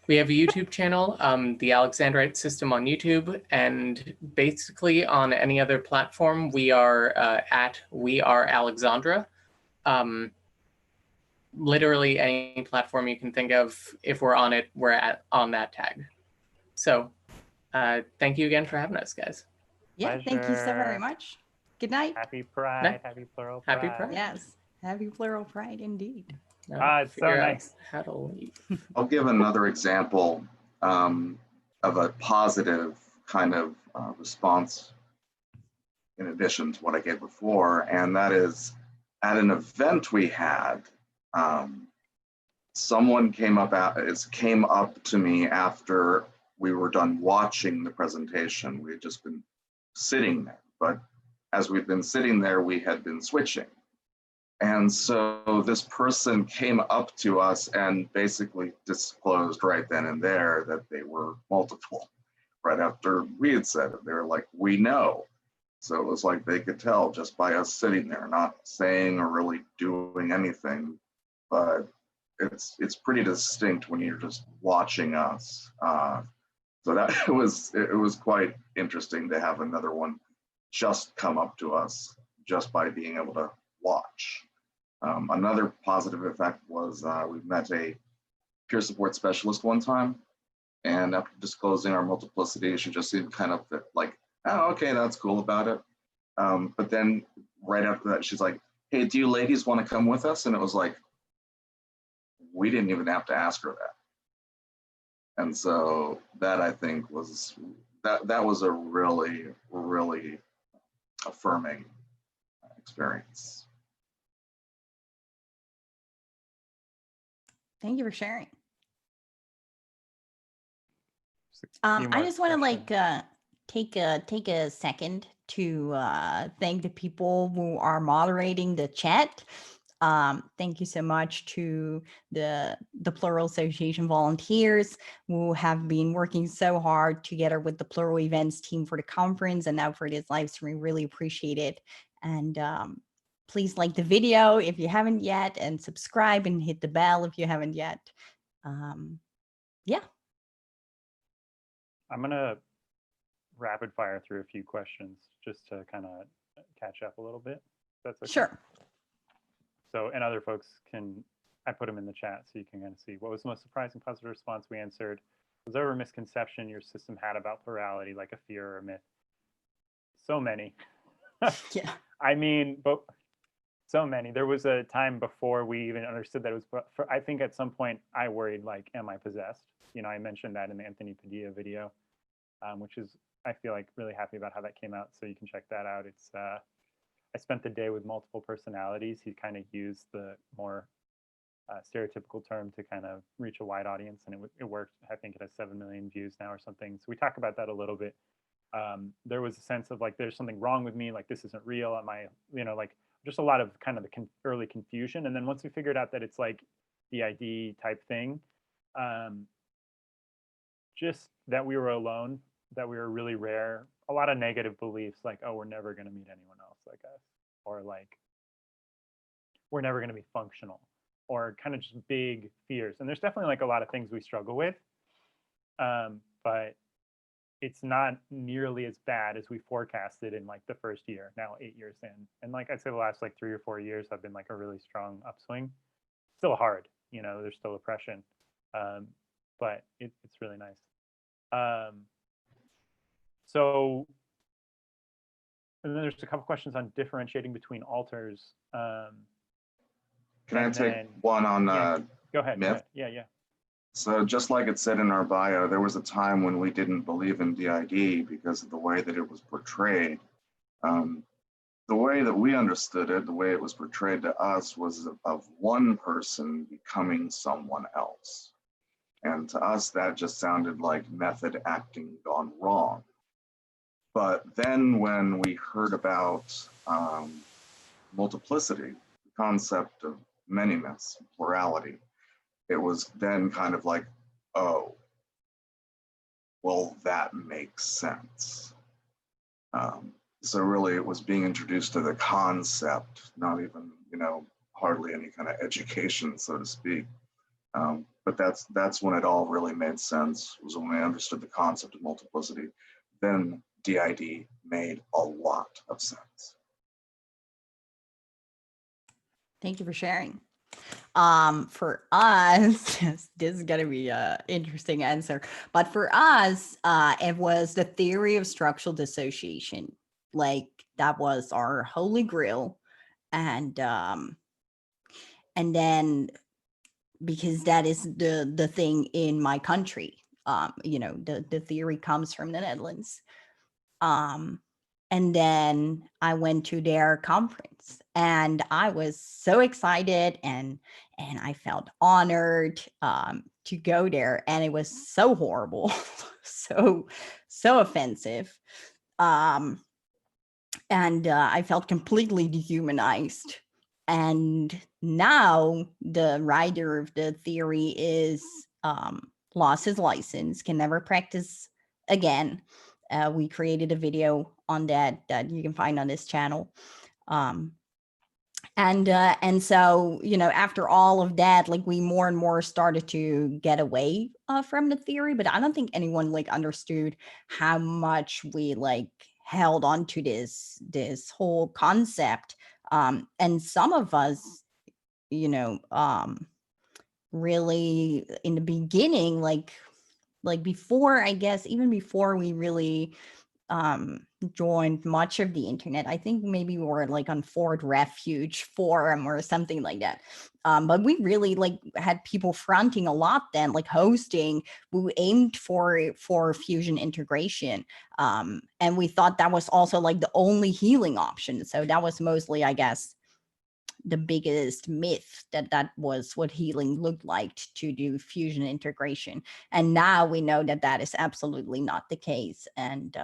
We have a YouTube channel, the Alexandrite System on YouTube, and basically on any other platform, we are at We Are Alexandra. Literally any platform you can think of, if we're on it, we're on that tag. So thank you again for having us, guys. Yeah, thank you so very much. Good night. Happy Pride. Happy Plural Pride. Happy Pride. Yes, happy Plural Pride indeed. It's so nice. How to leave. I'll give another example of a positive kind of response in addition to what I gave before, and that is at an event we had, someone came up to me after we were done watching the presentation. We had just been sitting there, but as we've been sitting there, we had been switching. And so this person came up to us and basically disclosed right then and there that they were multiple. Right after we had said it, they were like, we know. So it was like they could tell just by us sitting there, not saying or really doing anything, but it's pretty distinct when you're just watching us. So that it was quite interesting to have another one just come up to us just by being able to watch. Another positive effect was we met a peer support specialist one time, and after disclosing our multiplicity, she just seemed kind of like, oh, okay, that's cool about it. But then right after that, she's like, hey, do you ladies want to come with us? And it was like, we didn't even have to ask her that. And so that, I think, was that was a really, really affirming experience. Thank you for sharing. I just want to take a second to thank the people who are moderating the chat. Thank you so much to the Plural Association volunteers who have been working so hard together with the Plural Events team for the conference and now for this live stream. Really appreciate it. And please like the video if you haven't yet, and subscribe and hit the bell if you haven't yet. Yeah. I'm going to rapid fire through a few questions just to kind of catch up a little bit. That's okay. Sure. So, and other folks I put them in the chat so you can kind of see what was the most surprising positive response we answered. Was there ever a misconception your system had about plurality, like a fear or a myth? So many. Yeah. I mean, but So many. There was a time before we even understood that it was, I think at some point I worried, like, am I possessed? You know, I mentioned that in the Anthony Padilla video, which is, I feel like, really happy about how that came out. So you can check that out. It's, I spent the day with multiple personalities. He kind of used the more stereotypical term to kind of reach a wide audience, and it worked. I think it has 7 million views now or something. So we talk about that a little bit. There was a sense of like, there's something wrong with me, like this isn't real. Am I, you know, like just a lot of kind of the early confusion. And then once we figured out that it's like DID type thing, just that we were alone, that we were really rare, a lot of negative beliefs like, oh, we're never going to meet anyone else like us, or like, we're never going to be functional, or kind of just big fears. And there's definitely like a lot of things we struggle with, but it's not nearly as bad as we forecasted in like the first year, now 8 years in. And like I'd say the last like 3 or 4 years have been like a really strong upswing. Still hard, you know, there's still oppression, but it's really nice. So, and then there's a couple questions on differentiating between alters. Can I take one on Go ahead. myth? Yeah. So just like it said in our bio, there was a time when we didn't believe in DID because of the way that it was portrayed. The way that we understood it, the way it was portrayed to us, was of one person becoming someone else. And to us, that just sounded like method acting gone wrong. But then when we heard about multiplicity, the concept of many myths, plurality, it was then kind of like, oh, well, that makes sense. So really it was being introduced to the concept, not even, you know, hardly any kind of education, so to speak. But that's when it all really made sense, was when I understood the concept of multiplicity. Then DID made a lot of sense. Thank you for sharing. For us, this is gonna be an interesting answer, but for us, it was the theory of structural dissociation. Like that was our holy grail, and then because that is the thing in my country, you know, the theory comes from the Netherlands. And then I went to their conference and I was so excited and I felt honored to go there, and it was so horrible, so offensive. And I felt completely dehumanized. And now the writer of the theory is lost his license, can never practice again. We created a video on that you can find on this channel. And so, you know, after all of that, like we more and more started to get away from the theory, but I don't think anyone like understood how much we like held on to this whole concept. And some of us, you know, really in the beginning, like before, I guess, even before we really joined much of the internet, I think maybe we were like on Ford Refuge forum or something like that. But we really like had people fronting a lot then, like hosting. We aimed for fusion integration. And we thought that was also like the only healing option. So that was mostly, I guess, the biggest myth, that was what healing looked like, to do fusion integration. And now we know that that is absolutely not the case, and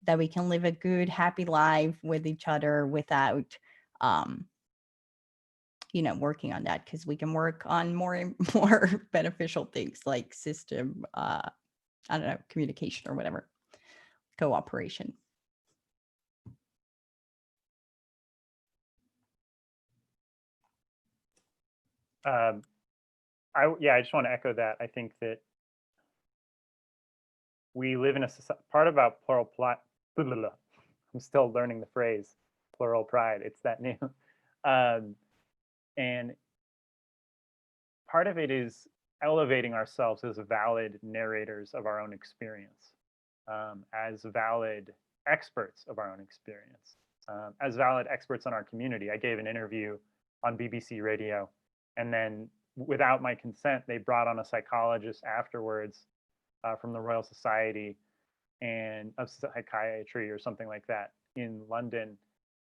that we can live a good, happy life with each other without, you know, working on that, because we can work on more beneficial things like system, I don't know, communication or whatever, cooperation. I just want to echo that. I think that we live in a part about plural plot. I'm still learning the phrase plural pride. It's that new. And part of it is elevating ourselves as valid narrators of our own experience, as valid experts of our own experience. as valid experts in our community. I gave an interview on BBC Radio, and then without my consent, they brought on a psychologist afterwards from the Royal Society and of Psychiatry or something like that in London.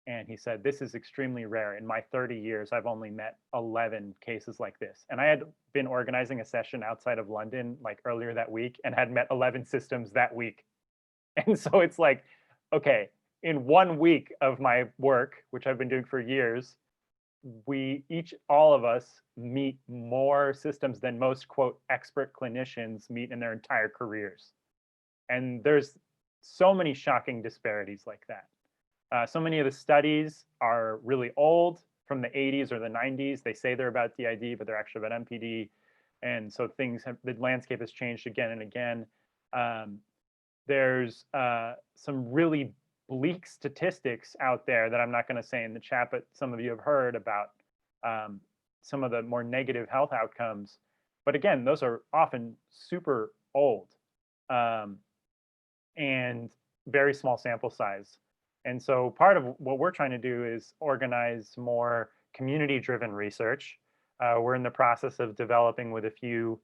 And he said, this is extremely rare. In my 30 years, I've only met 11 cases like this. And I had been organizing a session outside of London like earlier that week and had met 11 systems that week. And so it's like, okay, in 1 week of my work, which I've been doing for years, all of us meet more systems than most, quote, expert clinicians meet in their entire careers. And there's so many shocking disparities like that. So many of the studies are really old, from the 80s or the 90s. They say they're about DID, but they're actually about MPD. And so the landscape has changed again and again. There's some really bleak statistics out there that I'm not going to say in the chat, but some of you have heard about some of the more negative health outcomes. But again, those are often super old and very small sample size. And so part of what we're trying to do is organize more community-driven research. We're in the process of developing with a few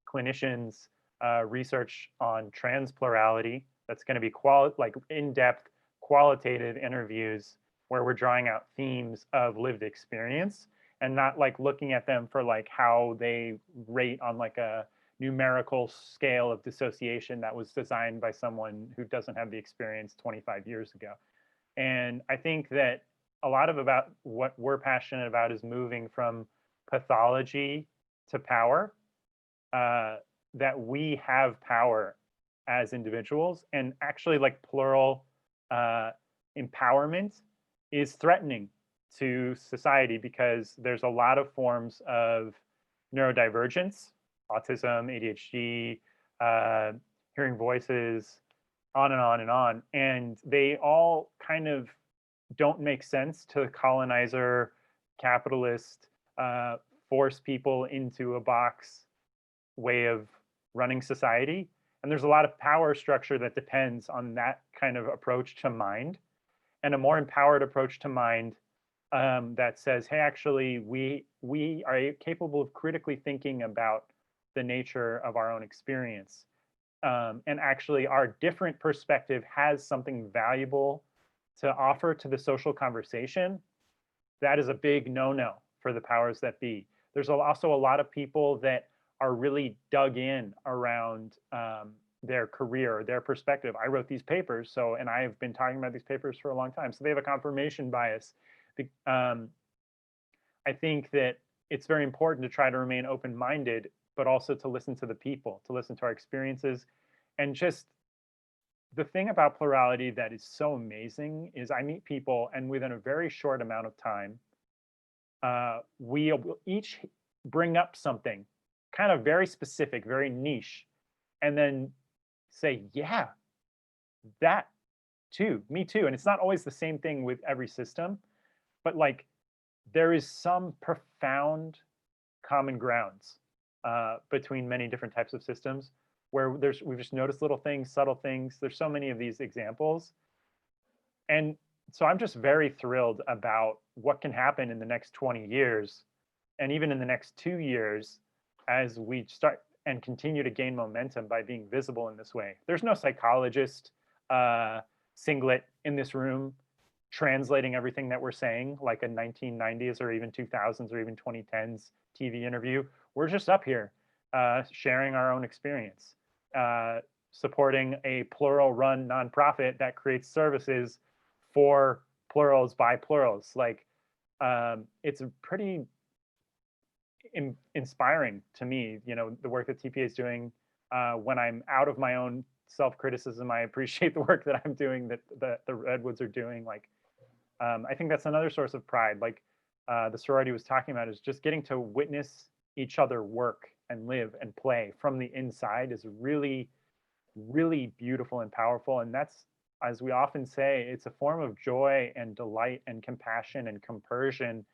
clinicians research on trans plurality. That's going to be like in-depth qualitative interviews where we're drawing out themes of lived experience and not like looking at them for like how they rate on like a numerical scale of dissociation that was designed by someone who doesn't have the experience 25 years ago. And I think that a lot of about what we're passionate about is moving from pathology to power, that we have power as individuals, and actually like plural empowerment is threatening to society because there's a lot of forms of neurodivergence, autism, ADHD, hearing voices, on and on and on. And they all kind of don't make sense to the colonizer, capitalist, force people into a box way of running society. And there's a lot of power structure that depends on that kind of approach to mind, and a more empowered approach to mind that says, hey, actually, we are capable of critically thinking about the nature of our own experience. And actually, our different perspective has something valuable to offer to the social conversation. That is a big no-no for the powers that be. There's also a lot of people that are really dug in around their career, their perspective. I wrote these papers, and I have been talking about these papers for a long time. So they have a confirmation bias. I think that it's very important to try to remain open-minded, but also to listen to the people, to listen to our experiences. And just the thing about plurality that is so amazing is I meet people, and within a very short amount of time, we will each bring up something kind of very specific, very niche, and then say, yeah, that too, me too. And it's not always the same thing with every system, but like there is some profound common grounds between many different types of systems where we've just noticed little things, subtle things. There's so many of these examples. And so I'm just very thrilled about what can happen in the next 20 years and even in the next 2 years as we start and continue to gain momentum by being visible in this way. There's no psychologist singlet in this room translating everything that we're saying like a 1990s or even 2000s or even 2010s TV interview. We're just up here sharing our own experience, supporting a plural run nonprofit that creates services for plurals by plurals. Like it's pretty inspiring to me, the work that TPA is doing. When I'm out of my own self-criticism, I appreciate the work that I'm doing, that the Redwoods are doing. Like, I think that's another source of pride. Like the sorority was talking about, is just getting to witness each other work and live and play from the inside is really, really beautiful and powerful. And that's, as we often say, it's a form of joy and delight and compassion and compersion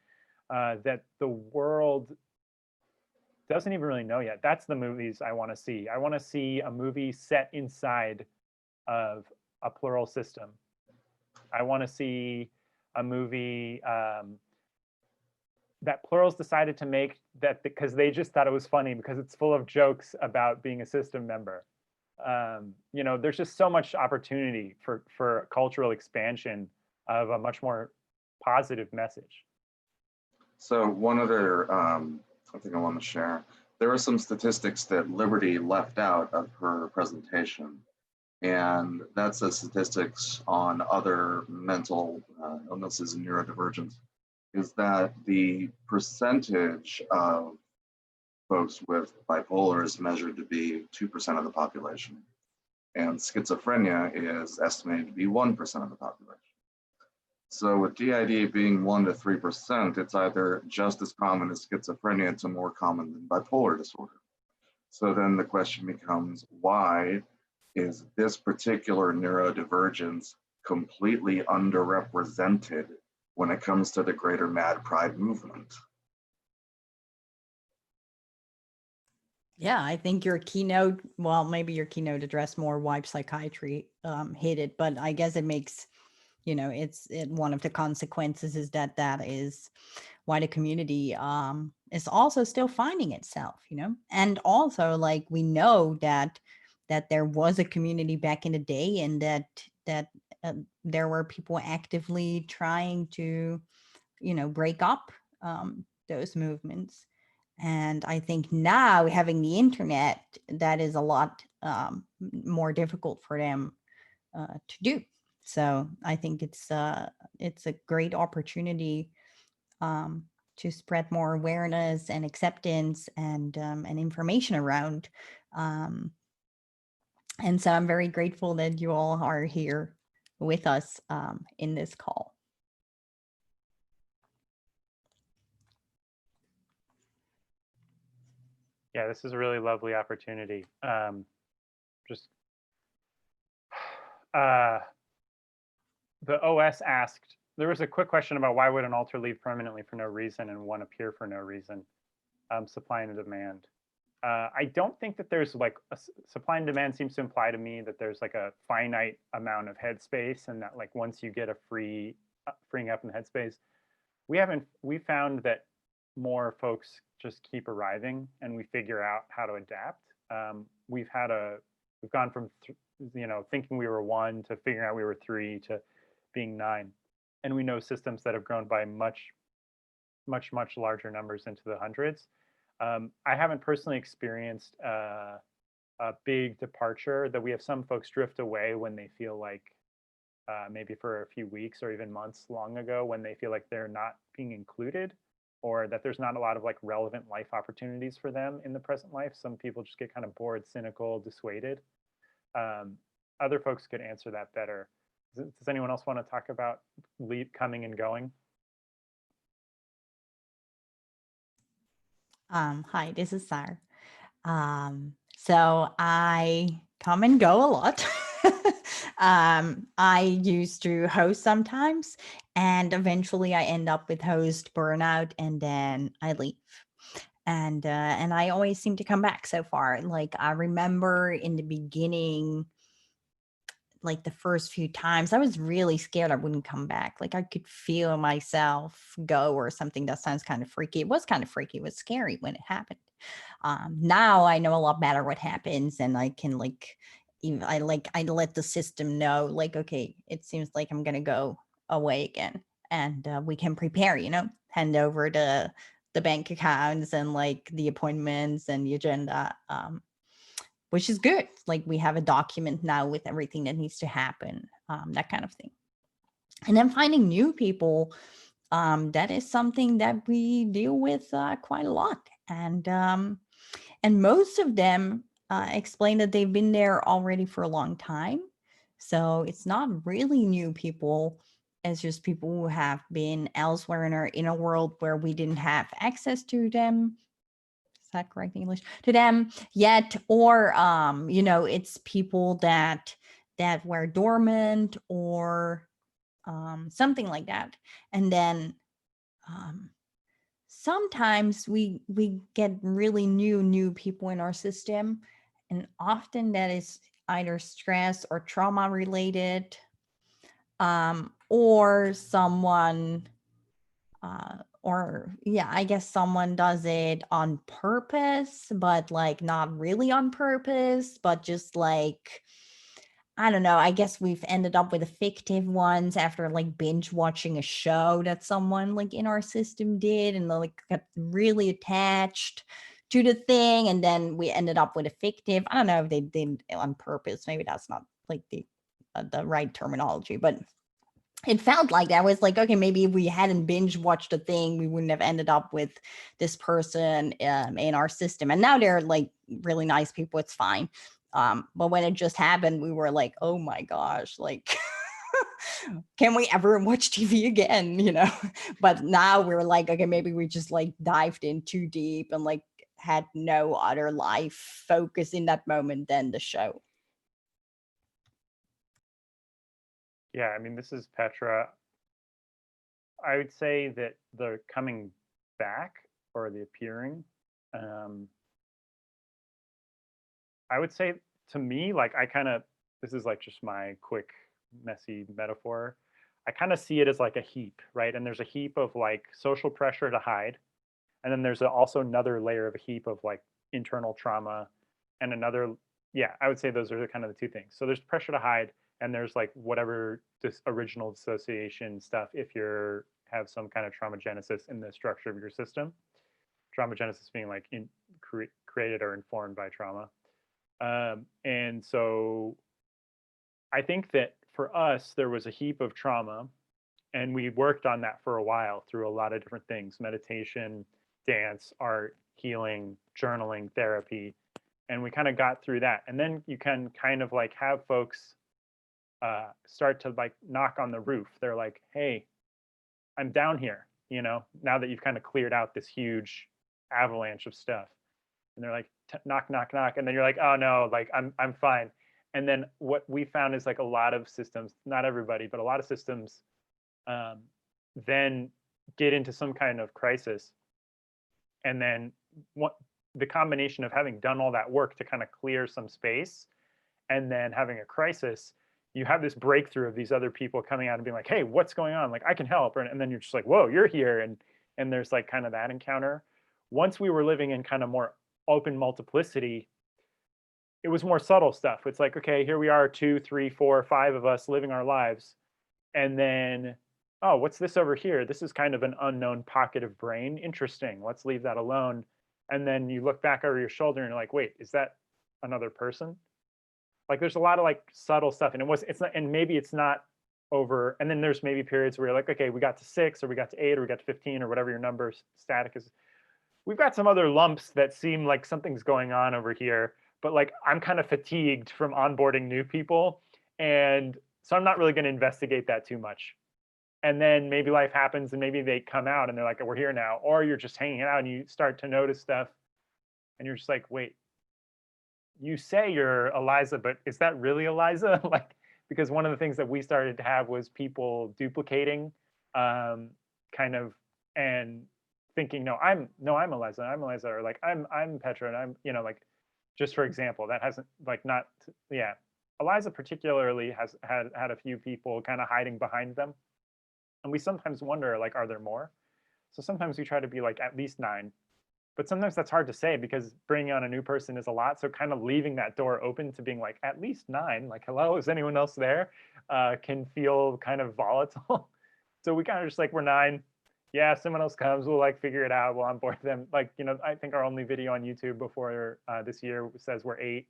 that the world doesn't even really know yet. That's the movies I want to see. I want to see a movie set inside of a plural system. I want to see a movie that Plurals decided to make that because they just thought it was funny because it's full of jokes about being a system member. You know, there's just so much opportunity for cultural expansion of a much more positive message. So one other I think I want to share. There were some statistics that Liberty left out of her presentation, and that's the statistics on other mental illnesses and neurodivergence, is that the percentage of folks with bipolar is measured to be 2% of the population, and schizophrenia is estimated to be 1% of the population. So with DID being 1 to 3%, it's either just as common as schizophrenia, it's more common than bipolar disorder. So then the question becomes, why is this particular neurodivergence completely underrepresented when it comes to the greater Mad Pride movement? Yeah, I think your keynote, well, maybe your keynote addressed more why psychiatry hit it, but I guess it makes, you know, one of the consequences is that is why the community is also still finding itself, you know, and also like we know that there was a community back in the day, and that there were people actively trying to, you know, break up those movements. And I think now having the internet, that is a lot more difficult for them to do. So I think it's a great opportunity to spread more awareness and acceptance and information around. And so I'm very grateful that you all are here with us in this call. Yeah, this is a really lovely opportunity. The OS asked, there was a quick question about why would an alter leave permanently for no reason and one appear for no reason, supply and demand. I don't think that there's like supply and demand seems to imply to me that there's like a finite amount of headspace, and that like once you get a freeing up in headspace, we found that more folks just keep arriving and we figure out how to adapt. We've gone from you know, thinking we were 1 to figuring out we were 3 to being 9, and we know systems that have grown by much larger numbers into the hundreds. I haven't personally experienced a big departure. That we have some folks drift away when they feel like maybe for a few weeks or even months long ago, when they feel like they're not being included, or that there's not a lot of like relevant life opportunities for them in the present life. Some people just get kind of bored, cynical, dissuaded. Other folks could answer that better. Does anyone else want to talk about coming and going? Hi, this is Sarah. So I come and go a lot. I used to host sometimes, and eventually I end up with host burnout, and then I leave. And I always seem to come back so far. Like I remember in the beginning, like the first few times, I was really scared I wouldn't come back. Like I could feel myself go or something. That sounds kind of freaky. It was kind of freaky. It was scary when it happened. Now I know a lot better what happens, and I can like, I let the system know, like, okay, it seems like I'm gonna go away again, and we can prepare. You know, hand over the bank accounts and like the appointments and the agenda. Which is good. Like we have a document now with everything that needs to happen, that kind of thing. And then finding new people, that is something that we deal with quite a lot. And most of them explain that they've been there already for a long time. So it's not really new people. It's just people who have been elsewhere in our inner world where we didn't have access to them. Is that correct English? To them yet, or you know, it's people that were dormant or something like that. And then sometimes we get really new people in our system, and often that is either stress or trauma related. or someone or yeah, I guess someone does it on purpose, but like not really on purpose, but just like, I don't know. I guess we've ended up with the fictive ones after like binge watching a show that someone like in our system did, and they like got really attached to the thing, and then we ended up with a fictive. I don't know if they did it on purpose. Maybe that's not like the right terminology, but it felt like that. Was like, okay, maybe if we hadn't binge watched a thing, we wouldn't have ended up with this person in our system. And now they're like really nice people. It's fine. But when it just happened, we were like, oh my gosh, like, can we ever watch TV again? You know, but now we're like, okay, maybe we just like dived in too deep and like had no other life focus in that moment than the show. Yeah, I mean, this is Petra. I would say that the coming back or the appearing, I would say to me, like this is like just my quick, messy metaphor. I kind of see it as like a heap, right? And there's a heap of like social pressure to hide. And then there's also another layer of a heap of like internal trauma and another, yeah, I would say those are kind of the two things. So there's pressure to hide, and there's like whatever this original dissociation stuff if you're have some kind of trauma genesis in the structure of your system. Trauma genesis being like created or informed by trauma. And so I think that for us, there was a heap of trauma, and we worked on that for a while through a lot of different things: meditation, dance, art, healing, journaling, therapy. And we kind of got through that. And then you can kind of like have folks start to like knock on the roof. They're like, hey, I'm down here, you know, now that you've kind of cleared out this huge avalanche of stuff. And they're like, knock, knock, knock. And then you're like, oh no, like I'm fine. And then what we found is like a lot of systems, not everybody, but a lot of systems then get into some kind of crisis. And then the combination of having done all that work to kind of clear some space and then having a crisis, you have this breakthrough of these other people coming out and being like, hey, what's going on? Like, I can help. And then you're just like, whoa, you're here. And there's like kind of that encounter. Once we were living in kind of more open multiplicity, it was more subtle stuff. It's like, okay, here we are, 2, 3, 4, 5 of us living our lives. And then, oh, what's this over here? This is kind of an unknown pocket of brain. Interesting. Let's leave that alone. And then you look back over your shoulder and you're like, wait, is that another person? Like there's a lot of like subtle stuff, and it's not, and maybe it's not over. And then there's maybe periods where you're like, okay, we got to 6 or we got to 8 or we got to 15 or whatever your number static is. We've got some other lumps that seem like something's going on over here, but like I'm kind of fatigued from onboarding new people. And so I'm not really going to investigate that too much. And then maybe life happens and maybe they come out and they're like, we're here now. Or you're just hanging out and you start to notice stuff and you're just like, wait, you say you're Eliza, but is that really Eliza? Like, because one of the things that we started to have was people duplicating kind of and thinking, no, I'm Eliza, or like I'm Petra, and I'm, you know, like, just for example, that hasn't like not, yeah. Eliza particularly has had a few people kind of hiding behind them. And we sometimes wonder, like, are there more? So sometimes we try to be like at least 9. But sometimes that's hard to say because bringing on a new person is a lot. So kind of leaving that door open to being like at least 9, like, hello, is anyone else there? Can feel kind of volatile. So we kind of just like, we're 9. Yeah, someone else comes, we'll like figure it out, we'll onboard them. Like, you know, I think our only video on YouTube before this year says we're 8.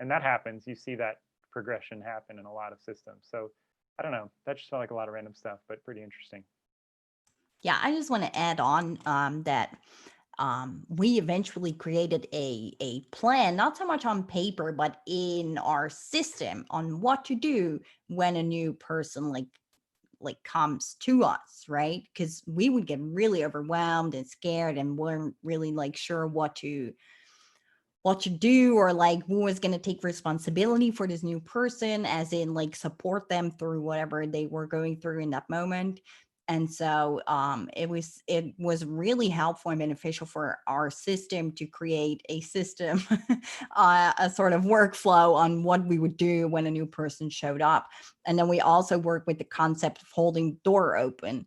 And that happens. You see that progression happen in a lot of systems. So I don't know. That just felt like a lot of random stuff, but pretty interesting. Yeah, I just want to add on that we eventually created a plan, not so much on paper, but in our system on what to do when a new person like comes to us, right? Because we would get really overwhelmed and scared and weren't really like sure what to do, or like who was going to take responsibility for this new person, as in like support them through whatever they were going through in that moment. And so it was really helpful and beneficial for our system to create a system, a sort of workflow on what we would do when a new person showed up. And then we also work with the concept of holding door open,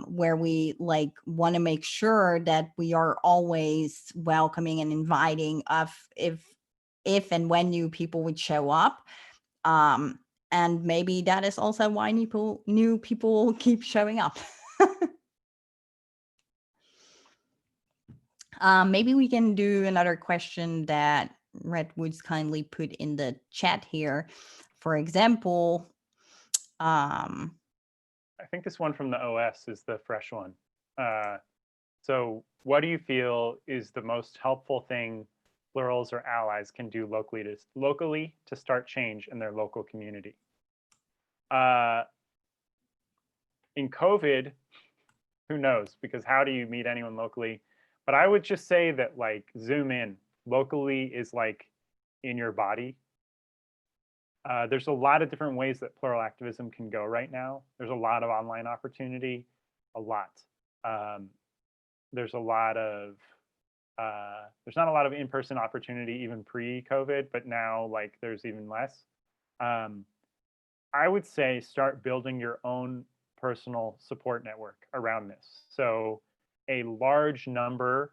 where we like want to make sure that we are always welcoming and inviting of if and when new people would show up. And maybe that is also why new people keep showing up. Maybe we can do another question that Redwoods kindly put in the chat here. For example, I think this one from the OS is the fresh one. So what do you feel is the most helpful thing plurals or allies can do locally to start change in their local community? In COVID, who knows? Because how do you meet anyone locally? But I would just say that like zoom in. Locally is like in your body. There's a lot of different ways that plural activism can go right now. There's a lot of online opportunity, a lot. There's a lot of there's not a lot of in-person opportunity even pre-COVID, but now like there's even less. I would say start building your own personal support network around this. So a large number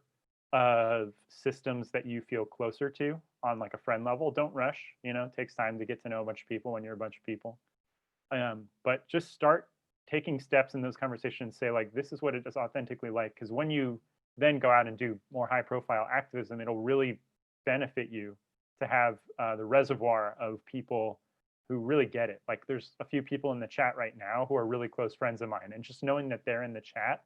of systems that you feel closer to on like a friend level. Don't rush, you know, it takes time to get to know a bunch of people when you're a bunch of people. But just start taking steps in those conversations, say like, this is what it is authentically like. Because when you then go out and do more high profile activism, it'll really benefit you to have the reservoir of people who really get it. Like there's a few people in the chat right now who are really close friends of mine, and just knowing that they're in the chat,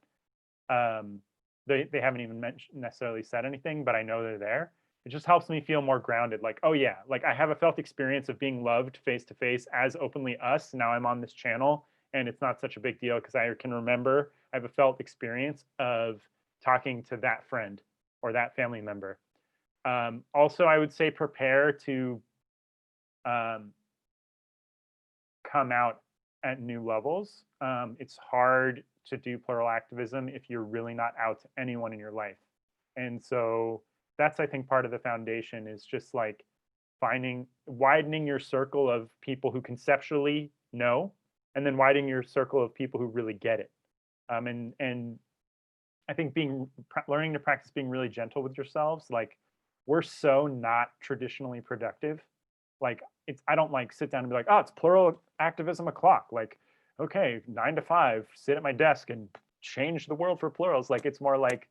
they haven't even necessarily said anything, but I know they're there. It just helps me feel more grounded. Like, oh yeah, like I have a felt experience of being loved face to face as openly us. Now I'm on this channel and it's not such a big deal because I can remember I have a felt experience of talking to that friend or that family member. Also, I would say prepare to come out at new levels. It's hard to do plural activism if you're really not out to anyone in your life. And so that's, I think, part of the foundation is just like widening your circle of people who conceptually know, and then widening your circle of people who really get it. And I think learning to practice being really gentle with yourselves. Like we're so not traditionally productive. Like I don't like sit down and be like, oh, it's plural activism o'clock. Like, okay, 9 to 5, sit at my desk and change the world for plurals. Like it's more like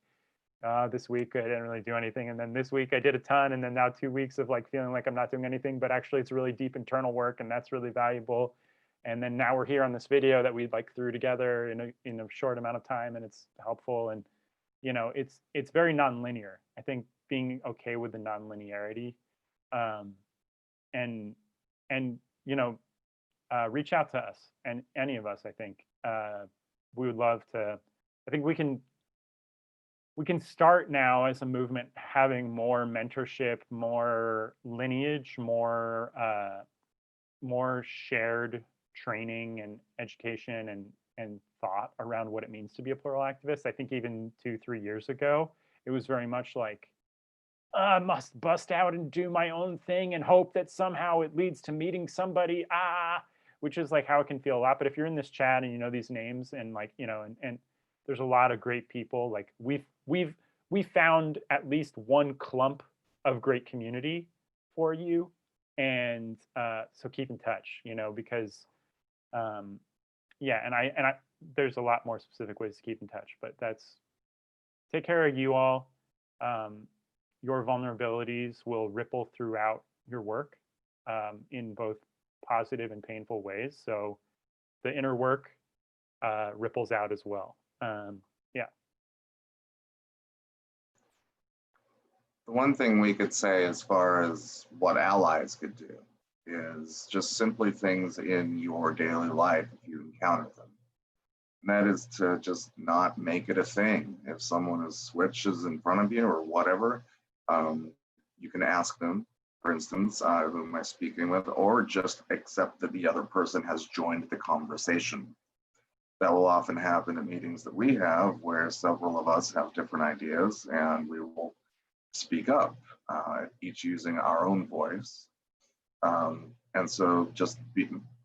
this week I didn't really do anything, and then this week I did a ton, and then now 2 weeks of like feeling like I'm not doing anything, but actually it's really deep internal work, and that's really valuable. And then now we're here on this video that we like threw together in a short amount of time, and it's helpful. And you know, it's very nonlinear. I think being okay with the nonlinearity, and you know, reach out to us and any of us. I think we would love to. I think we can start now as a movement having more mentorship, more lineage, more shared training and education and thought around what it means to be a plural activist. I think even 2-3 years ago, it was very much like, I must bust out and do my own thing and hope that somehow it leads to meeting somebody, which is like how it can feel a lot. But if you're in this chat and you know these names and like, you know, and there's a lot of great people, like we found at least one clump of great community for you. And so keep in touch, you know, because yeah, and I there's a lot more specific ways to keep in touch, but take care of you all. Your vulnerabilities will ripple throughout your work in both positive and painful ways. So the inner work ripples out as well. Yeah. The one thing we could say as far as what allies could do is just simply things in your daily life if you encounter them. And that is to just not make it a thing. If someone switches in front of you or whatever, you can ask them, for instance, who am I speaking with, or just accept that the other person has joined the conversation. that will often happen at meetings that we have where several of us have different ideas and we will speak up, each using our own voice. And so just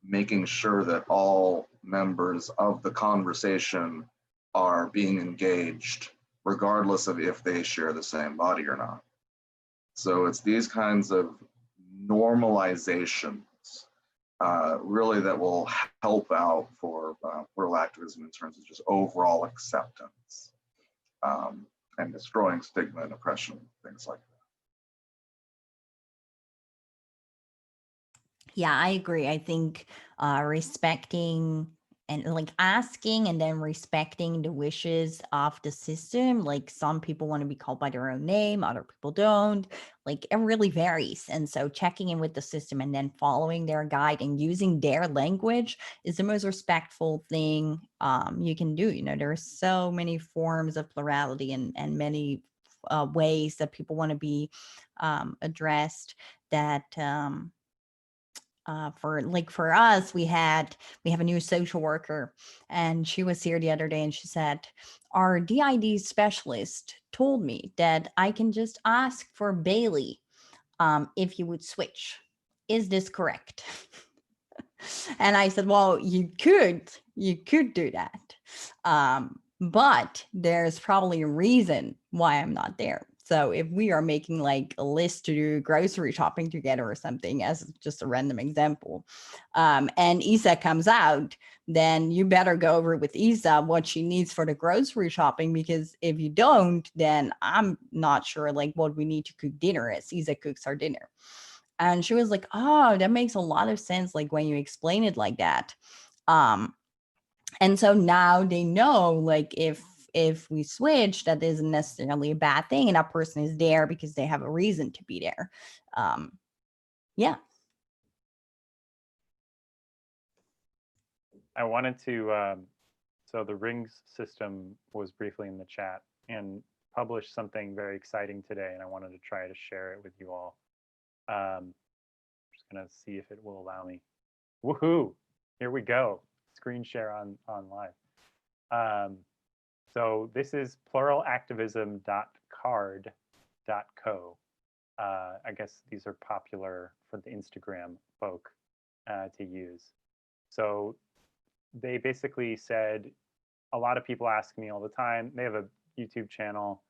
making sure that all members of the conversation are being engaged, regardless of if they share the same body or not. So it's these kinds of normalizations really that will help out for plural activism in terms of just overall acceptance and destroying stigma and oppression, things like that. Yeah, I agree. I think respecting and like asking and then respecting the wishes of the system. Like some people want to be called by their own name, other people don't. Like it really varies. And so checking in with the system and then following their guide and using their language is the most respectful thing you can do. You know, there are so many forms of plurality and many ways that people want to be addressed that for us, we have a new social worker, and she was here the other day and she said, our DID specialist told me that I can just ask for Bailey if you would switch. Is this correct? And I said, well, you could do that. But there's probably a reason why I'm not there. So if we are making like a list to do grocery shopping together or something, as just a random example, and Isa comes out, then you better go over with Isa what she needs for the grocery shopping, because if you don't, then I'm not sure like what we need to cook dinner as Isa cooks our dinner. And she was like, oh, that makes a lot of sense, like when you explain it like that. And so now they know, like if we switch, that isn't necessarily a bad thing, and that person is there because they have a reason to be there. Yeah. I wanted to, so the rings system was briefly in the chat and published something very exciting today, and I wanted to try to share it with you all. Just gonna see if it will allow me. Woohoo! Here we go. Screen share on live. So this is pluralactivism.card.co. I guess these are popular for the Instagram folk to use. So they basically said, a lot of people ask me all the time. They have a YouTube channel,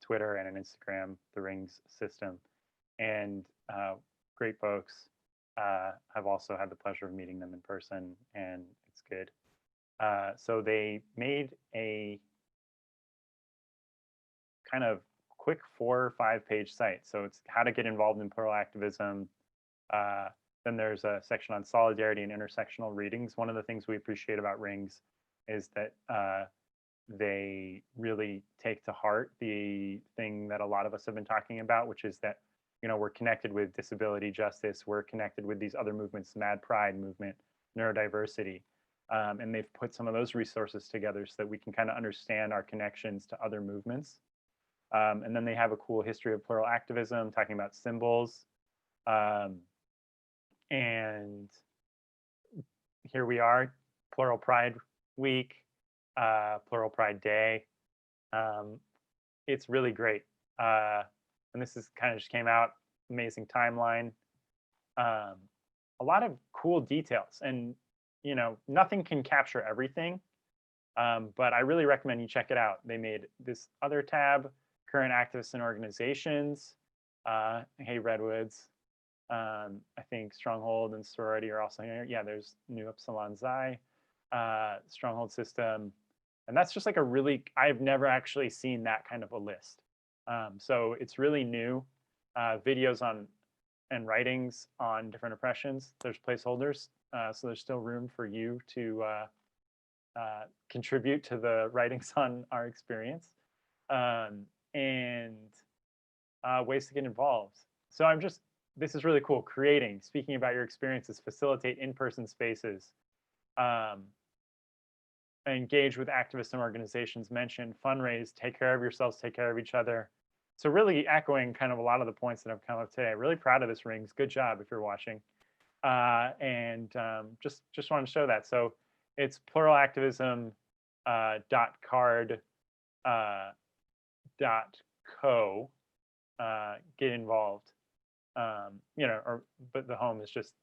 Twitter, and an Instagram, The Rings System. And great folks. I've also had the pleasure of meeting them in person, and it's good. So they made a kind of quick 4 or 5 page site. So it's how to get involved in plural activism. Then there's a section on solidarity and intersectional readings. One of the things we appreciate about Rings is that they really take to heart the thing that a lot of us have been talking about, which is that, you know, we're connected with disability justice, we're connected with these other movements, Mad Pride movement, neurodiversity. And they've put some of those resources together so that we can kind of understand our connections to other movements. And then they have a cool history of plural activism, talking about symbols. And here we are, Plural Pride Week, Plural Pride Day. It's really great. And this is kind of just came out, amazing timeline. A lot of cool details, and you know, nothing can capture everything, but I really recommend you check it out. They made this other tab, current activists and organizations. Hey, Redwoods. I think Stronghold and Sorority are also here. Yeah, there's New Upsilon Xi, Stronghold System. And that's just like a really, I've never actually seen that kind of a list. So it's really new. Videos on and writings on different oppressions. There's placeholders. So there's still room for you to contribute to the writings on our experience. And ways to get involved. So this is really cool. Creating, speaking about your experiences, facilitate in-person spaces, engage with activists and organizations, mention, fundraise, take care of yourselves, take care of each other. So really echoing kind of a lot of the points that have come up today. Really proud of this, Rings. Good job if you're watching. And just wanted to show that. So it's pluralactivism .card .co. Get involved. You know, but the home is just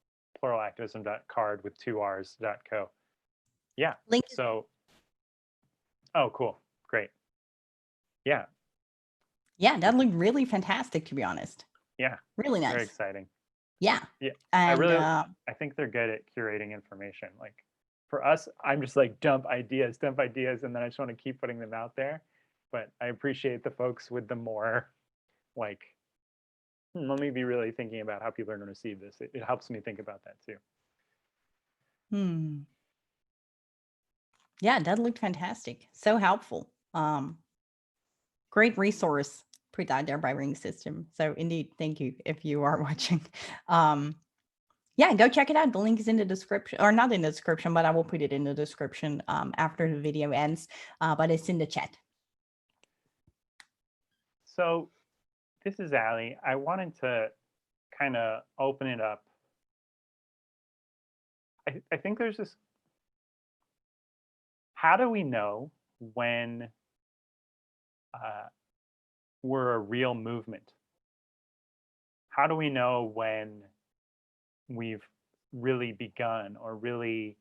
pluralactivism.card with 2 R's .co. Yeah. Link. So, oh, cool. Great. Yeah. Yeah, that looked really fantastic, to be honest. Yeah. Really nice. Very exciting. Yeah. Yeah. And I think they're good at curating information. Like for us, I'm just like dump ideas, and then I just want to keep putting them out there. But I appreciate the folks with the more like, let me be really thinking about how people are going to receive this. It helps me think about that too. Yeah, that looked fantastic. So helpful. Great resource put out there by Ring System. So indeed, thank you if you are watching. Yeah, go check it out. The link is in the description, or not in the description, but I will put it in the description after the video ends, but it's in the chat. So this is Ali. I wanted to kind of open it up. I think there's this, how do we know when we're a real movement? How do we know when we've really begun or really,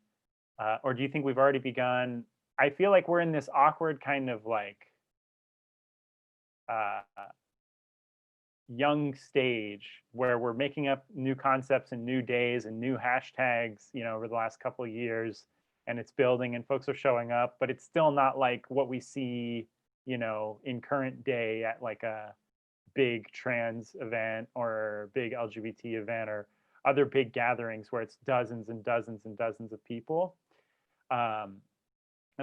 or do you think we've already begun? I feel like we're in this awkward kind of like young stage where we're making up new concepts and new days and new hashtags, you know, over the last couple of years, and it's building and folks are showing up, but it's still not like what we see, you know, in current day at like a big trans event or big LGBT event or other big gatherings where it's dozens and dozens and dozens of people. I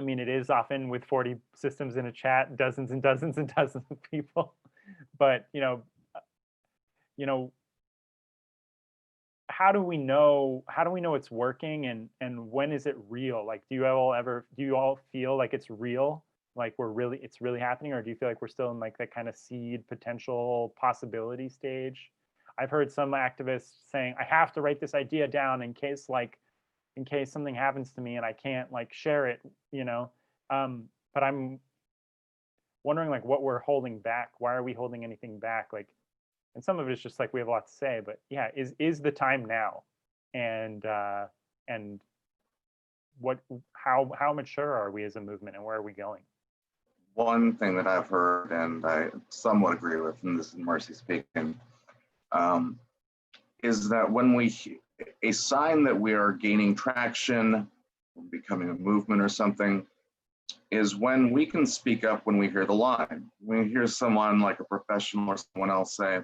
mean, it is often with 40 systems in a chat, dozens and dozens and dozens of people, but you know, how do we know it's working, and when is it real? Like, do you all feel like it's real, like it's really happening, or do you feel like we're still in like that kind of seed potential possibility stage? I've heard some activists saying, I have to write this idea down in case something happens to me and I can't like share it, you know. But I'm wondering like what we're holding back. Why are we holding anything back? Like, and some of it is just like we have a lot to say, but yeah, is the time now? And how mature are we as a movement, and where are we going? One thing that I've heard, and I somewhat agree with, and this is Mercy speaking, is that when a sign that we are gaining traction, becoming a movement or something, is when we can speak up when we hear the line. When we hear someone like a professional or someone else say,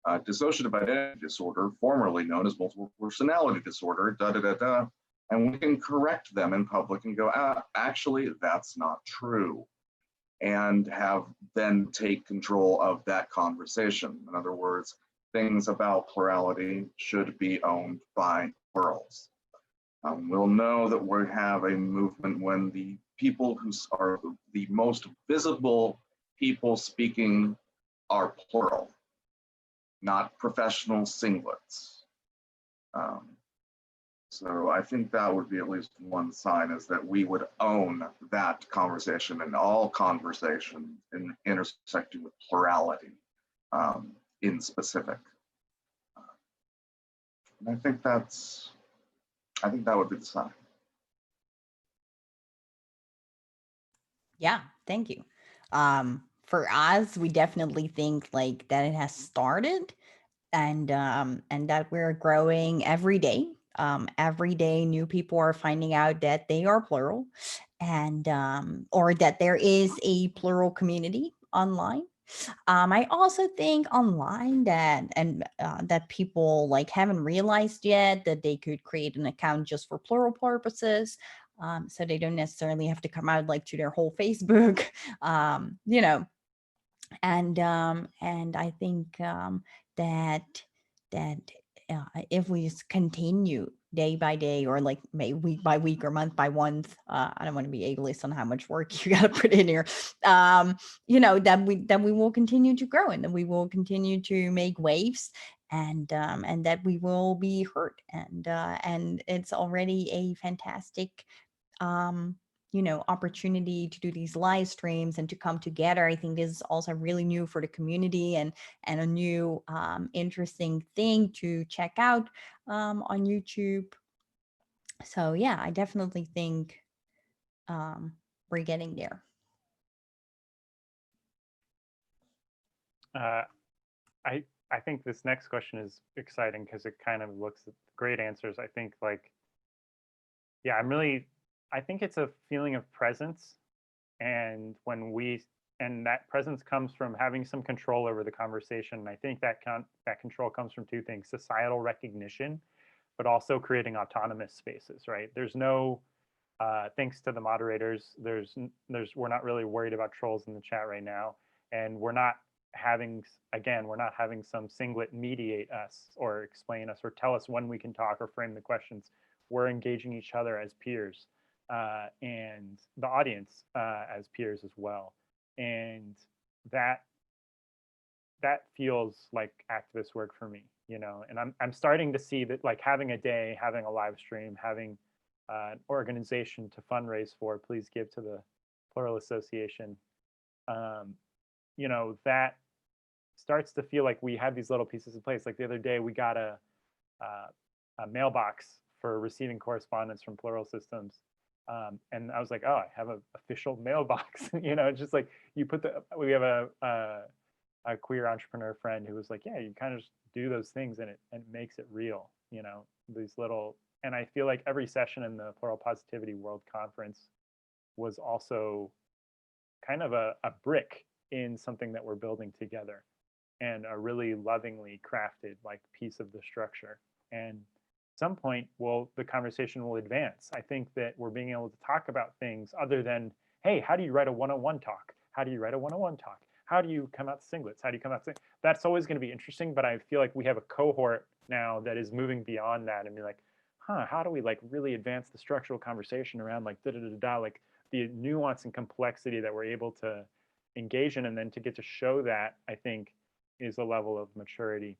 dissociative identity disorder, formerly known as multiple personality disorder, and we can correct them in public and go, actually, that's not true, and have then take control of that conversation. In other words, things about plurality should be owned by plurals. We'll know that we have a movement when the people who are the most visible people speaking are plural, not professional singlets. So I think that would be at least one sign, is that we would own that conversation and all conversation in intersecting with plurality in specific. And I think that would be the sign. Yeah, thank you. For us, we definitely think like that it has started, and that we're growing every day. Every day, new people are finding out that they are plural, and or that there is a plural community online. I also think online that people like haven't realized yet that they could create an account just for plural purposes. So they don't necessarily have to come out like to their whole Facebook, you know. And I think that if we just continue day by day, or like maybe week by week or month by month, I don't want to be ableist on how much work you got to put in here, you know, that we will continue to grow, and that we will continue to make waves, and that we will be heard, and it's already a fantastic opportunity to do these live streams and to come together. I think this is also really new for the community and a new interesting thing to check out on YouTube. So yeah, I definitely think we're getting there. I think this next question is exciting because it kind of looks at great answers. I think yeah, I think it's a feeling of presence. And and that presence comes from having some control over the conversation. And I think that control comes from two things: societal recognition, but also creating autonomous spaces, right? There's no, thanks to the moderators, we're not really worried about trolls in the chat right now. And we're not having some singlet mediate us or explain us or tell us when we can talk or frame the questions. We're engaging each other as peers. And the audience as peers as well. And that feels like activist work for me, and I'm starting to see that, like, having a day, having a live stream, having an organization to fundraise for, please give to the Plural Association, that starts to feel like we have these little pieces in place. Like the other day, we got a mailbox for receiving correspondence from Plural Systems. And I was like, oh, I have an official mailbox. Just like we have a queer entrepreneur friend who was like, yeah, you kind of just do those things and it makes it real, these little, and I feel like every session in the Plural Positivity World Conference was also kind of a brick in something that we're building together, and a really lovingly crafted piece of the structure. And some point, the conversation will advance. I think that we're being able to talk about things other than, hey, how do you write a 101 talk? How do you write a 101 talk? How do you come out singlets? How do you come out? That's always going to be interesting, but I feel like we have a cohort now that is moving beyond that and be like, how do we really advance the structural conversation around the nuance and complexity that we're able to engage in, and then to get to show that, I think, is a level of maturity.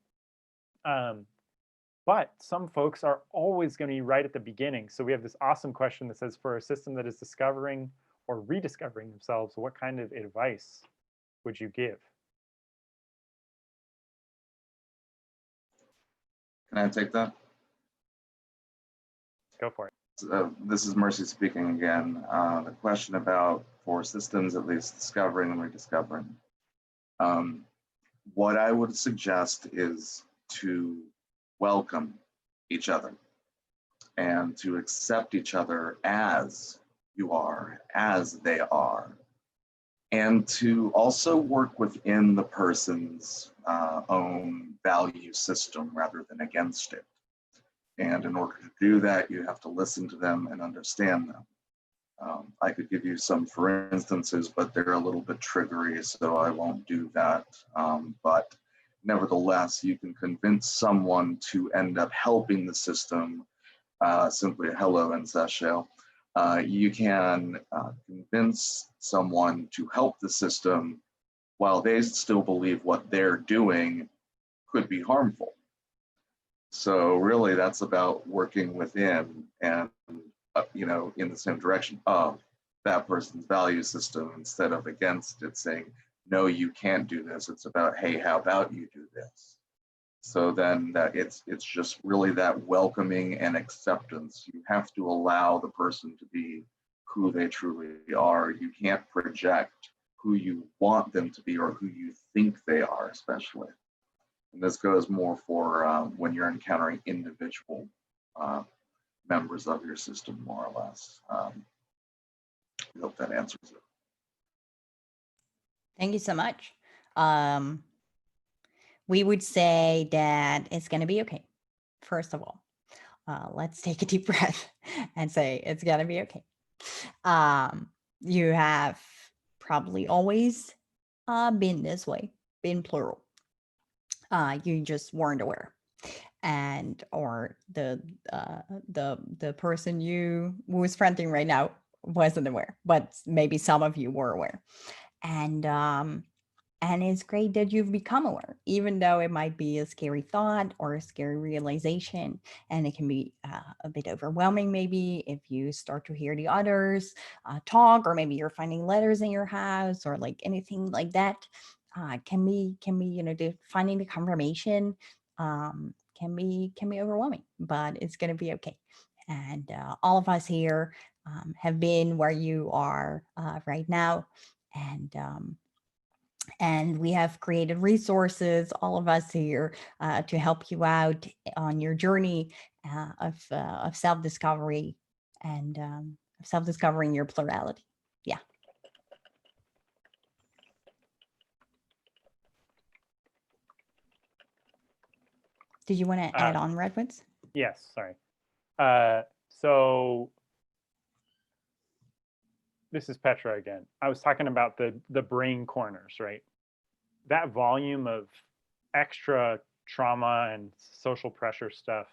But some folks are always going to be right at the beginning. So we have this awesome question that says, for a system that is discovering or rediscovering themselves, what kind of advice would you give? Can I take that? Go for it. This is Mercy speaking again. The question about, for systems at least, discovering and rediscovering. What I would suggest is to welcome each other and to accept each other as you are, as they are, and to also work within the person's own value system rather than against it. And in order to do that, you have to listen to them and understand them. I could give you some for instances, but they're a little bit triggery, so I won't do that. But nevertheless, you can convince someone to end up helping the system, simply hello in Seychelles. You can convince someone to help the system while they still believe what they're doing could be harmful. So really that's about working within and, in the same direction of that person's value system instead of against it, saying, no, you can't do this. It's about, hey, how about you do this? So then that it's just really that welcoming and acceptance. You have to allow the person to be who they truly are. You can't project who you want them to be or who you think they are, especially. And this goes more for when you're encountering individual members of your system, more or less. I hope that answers it. Thank you so much. We would say that it's going to be okay. First of all, let's take a deep breath and say it's going to be okay. You have probably always been this way, been plural. You just weren't aware, and or the person who is fronting right now wasn't aware, but maybe some of you were aware, and And it's great that you've become aware, even though it might be a scary thought or a scary realization. And it can be a bit overwhelming, maybe, if you start to hear the others talk, or maybe you're finding letters in your house or like anything like that. Can be, finding the confirmation can be overwhelming, but it's going to be okay. And all of us here have been where you are right now. And we have created resources, all of us here, to help you out on your journey of self-discovery and self-discovering your plurality. Yeah. Did you want to add on, Redwoods? Yes, sorry. So this is Petra again. I was talking about the brain corners, right? That volume of extra trauma and social pressure stuff,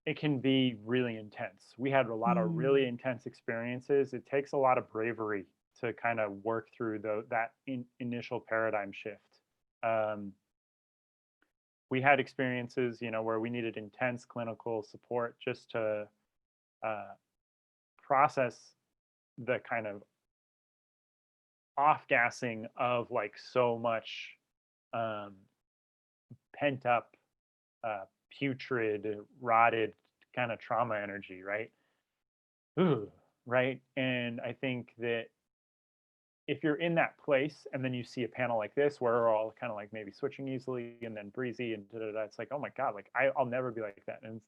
it can be really intense. We had a lot of really intense experiences. It takes a lot of bravery to kind of work through that initial paradigm shift. We had experiences, where we needed intense clinical support just to process the kind of off-gassing of like so much pent up, putrid, rotted kind of trauma energy, right? Ooh, right. And I think that if you're in that place and then you see a panel like this where we're all kind of like maybe switching easily and then breezy and it's like, oh my God, like I'll never be like that. And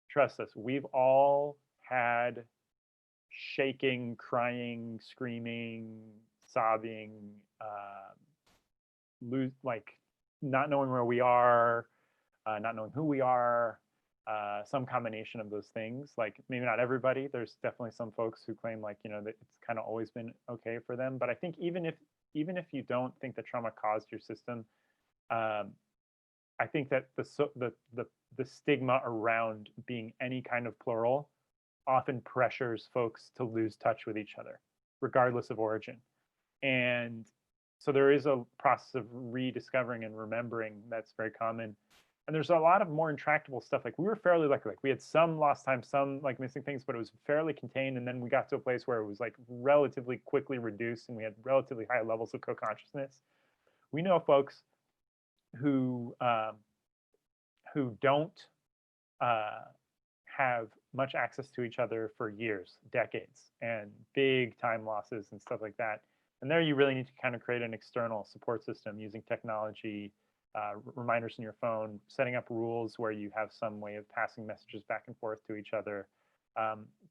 trust us, we've all had shaking, crying, screaming, sobbing, like not knowing where we are, not knowing who we are, some combination of those things. Like maybe not everybody. There's definitely some folks who claim like, that it's kind of always been okay for them. But I think even if you don't think the trauma caused your system, I think that the stigma around being any kind of plural often pressures folks to lose touch with each other, regardless of origin. And so there is a process of rediscovering and remembering that's very common. And there's a lot of more intractable stuff. Like we were fairly lucky. Like we had some lost time, some like missing things, but it was fairly contained. And then we got to a place where it was like relatively quickly reduced and we had relatively high levels of co-consciousness. We know folks who don't have much access to each other for years, decades, and big time losses and stuff like that. And there you really need to kind of create an external support system using technology, reminders in your phone, setting up rules where you have some way of passing messages back and forth to each other,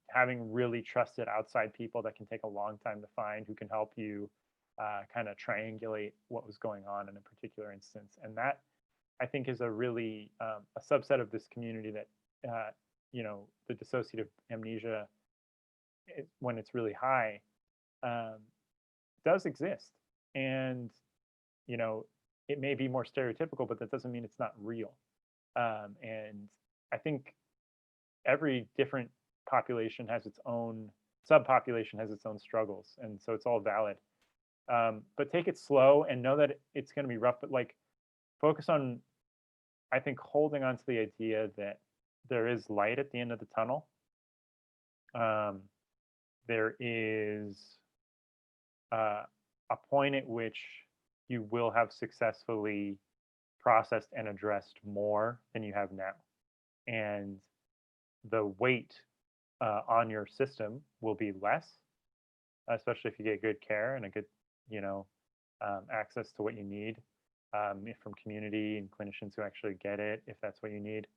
having really trusted outside people that can take a long time to find who can help you kind of triangulate what was going on in a particular instance. And that, I think, is a really a subset of this community that, the dissociative amnesia, when it's really high, does exist. And, it may be more stereotypical, but that doesn't mean it's not real. And I think every different population has its own, subpopulation has its own struggles. And so it's all valid. But take it slow and know that it's going to be rough, but like focus on, I think, holding on to the idea that there is light at the end of the tunnel. There is a point at which you will have successfully processed and addressed more than you have now. And the weight on your system will be less, especially if you get good care and a good, access to what you need from community and clinicians who actually get it, if that's what you need.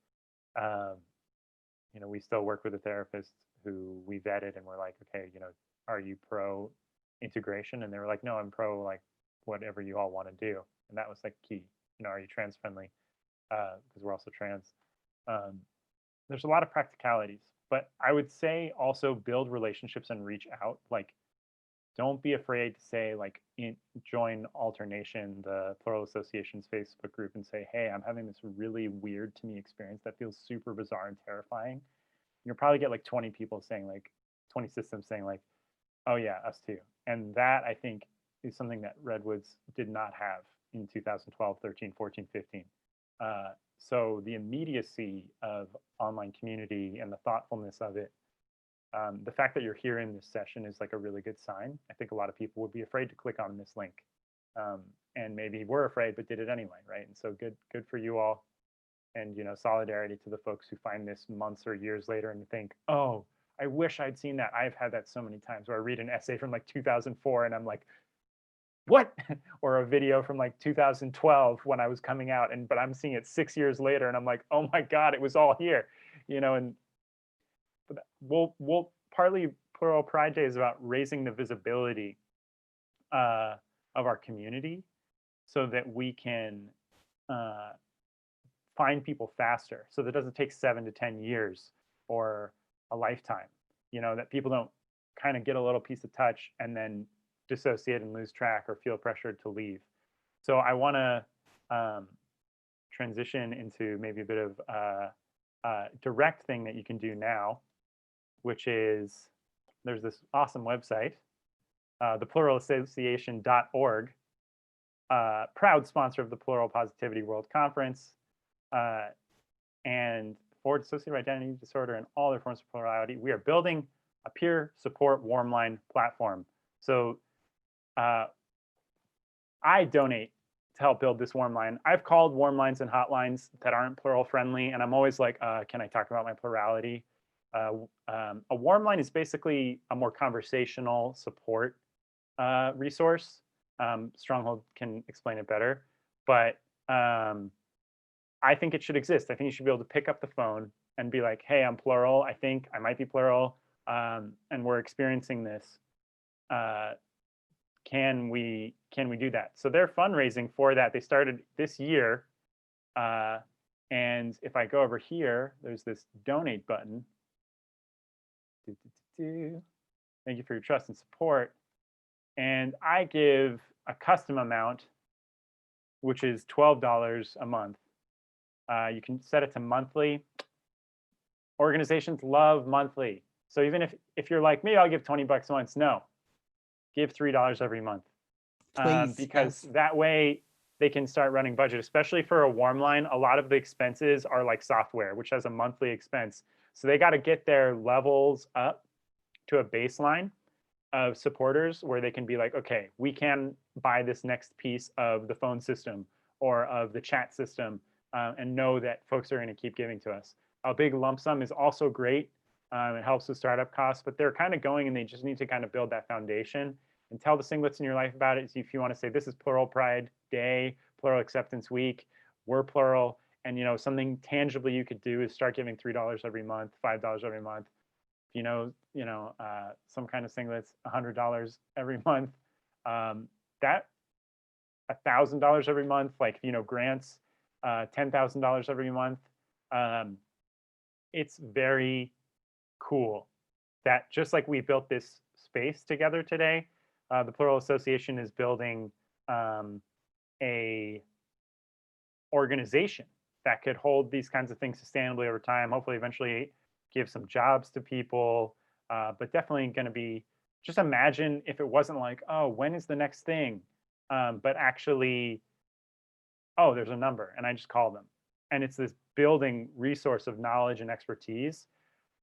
We still work with a therapist who we vetted and we're like, okay, are you pro integration? And they were like, no, I'm pro like whatever you all want to do. And that was like key. Are you trans friendly? Because we're also trans. There's a lot of practicalities, but I would say also build relationships and reach out. Like, don't be afraid to say like, join Alternation, the Plural Association's Facebook group, and say, hey, I'm having this really weird to me experience that feels super bizarre and terrifying. You'll probably get like 20 people saying like, 20 systems saying like, Oh yeah, us too. And that, I think, is something that Redwoods did not have in 2012, 13, 14, 15. So the immediacy of online community and the thoughtfulness of it, the fact that you're here in this session is like a really good sign. I think a lot of people would be afraid to click on this link, and maybe were afraid but did it anyway, right? And so good for you all, and solidarity to the folks who find this months or years later and think, oh, I wish I'd seen that. I've had that so many times where I read an essay from like 2004 and I'm like, what? Or a video from like 2012 when I was coming out, but I'm seeing it 6 years later and I'm like, oh my God, it was all here, and we'll partly Plural Pride Day is about raising the visibility of our community so that we can find people faster, so that it doesn't take 7 to 10 years or a lifetime, that people don't kind of get a little piece of touch and then dissociate and lose track or feel pressured to leave. So I want to transition into maybe a bit of direct thing that you can do now, which is there's this awesome website, the pluralassociation.org, proud sponsor of the Plural Positivity World Conference, and for dissociative identity disorder and all their forms of plurality. We are building a peer support warm line platform. So I donate to help build this warm line. I've called warm lines and hotlines that aren't plural friendly, and I'm always like, can I talk about my plurality? A warm line is basically a more conversational support resource. Stronghold can explain it better, but I think it should exist. I think you should be able to pick up the phone and be like, hey, I'm plural. I think I might be plural, and we're experiencing this. Can we do that? So they're fundraising for that. They started this year, and if I go over here, there's this donate button. Thank you for your trust and support. And I give a custom amount, which is $12 a month. You can set it to monthly. Organizations love monthly. So even if you're like me, I'll give 20 bucks once. No, give $3 every month. Please, because yes. that way they can start running budget, especially for a warm line. A lot of the expenses are like software, which has a monthly expense. So they got to get their levels up to a baseline of supporters where they can be like, okay, we can buy this next piece of the phone system or of the chat system, and know that folks are going to keep giving to us. A big lump sum is also great. It helps with startup costs, but they're kind of going and they just need to kind of build that foundation and tell the singlets in your life about it. So if you want to say, this is Plural Pride Day, Plural Acceptance Week, we're plural, and something tangibly you could do is start giving $3 every month, $5 every month. If some kind of singlets, $100 every month. That $1,000 every month, like grants, $10,000 every month. It's very cool that just like we built this space together today, the Plural Association is building a organization that could hold these kinds of things sustainably over time, hopefully eventually give some jobs to people, but definitely going to be, just imagine if it wasn't like, oh, when is the next thing? But actually, oh, there's a number and I just call them. And it's this building resource of knowledge and expertise.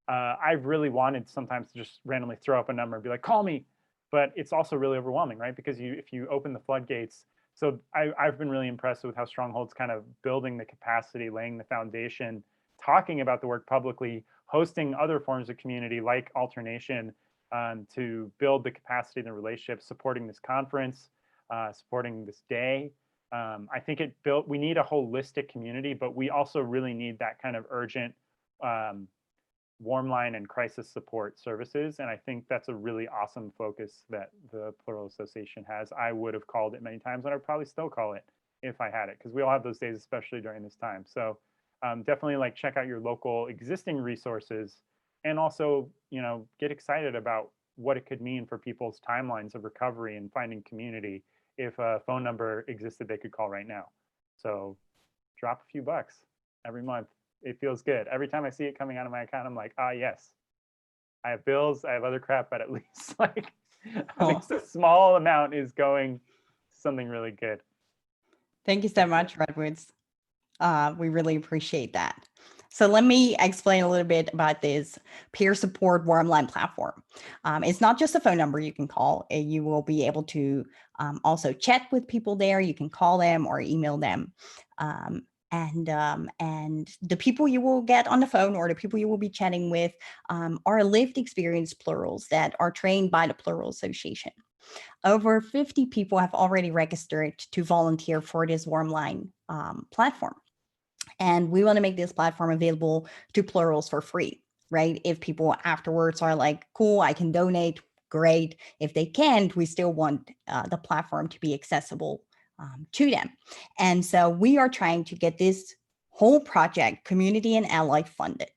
I've really wanted sometimes to just randomly throw up a number and be like, call me. But it's also really overwhelming, right? Because if you open the floodgates, so I've been really impressed with how Stronghold's kind of building the capacity, laying the foundation, talking about the work publicly, hosting other forms of community like Alternation, to build the capacity and the relationships, supporting this conference, supporting this day. I think we need a holistic community, but we also really need that kind of urgent warm line and crisis support services. And I think that's a really awesome focus that the Plural Association has. I would have called it many times, and I'd probably still call it if I had it, because we all have those days, especially during this time. So definitely check out your local existing resources, and also, get excited about what it could mean for people's timelines of recovery and finding community if a phone number existed they could call right now. So drop a few bucks every month. It feels good. Every time I see it coming out of my account, I'm like, ah, yes, I have bills, I have other crap, but at least at least a small amount is going to something really good. Thank you so much, Redwoods. We really appreciate that. So let me explain a little bit about this peer support warm line platform. It's not just a phone number you can call. You will be able to also chat with people there. You can call them or email them. And the people you will get on the phone or the people you will be chatting with are lived experience plurals that are trained by the Plural Association. Over 50 people have already registered to volunteer for this warm line platform. And we want to make this platform available to plurals for free, right? If people afterwards are like, cool, I can donate, great. If they can't, we still want the platform to be accessible to them. And so we are trying to get this whole project community and ally funded.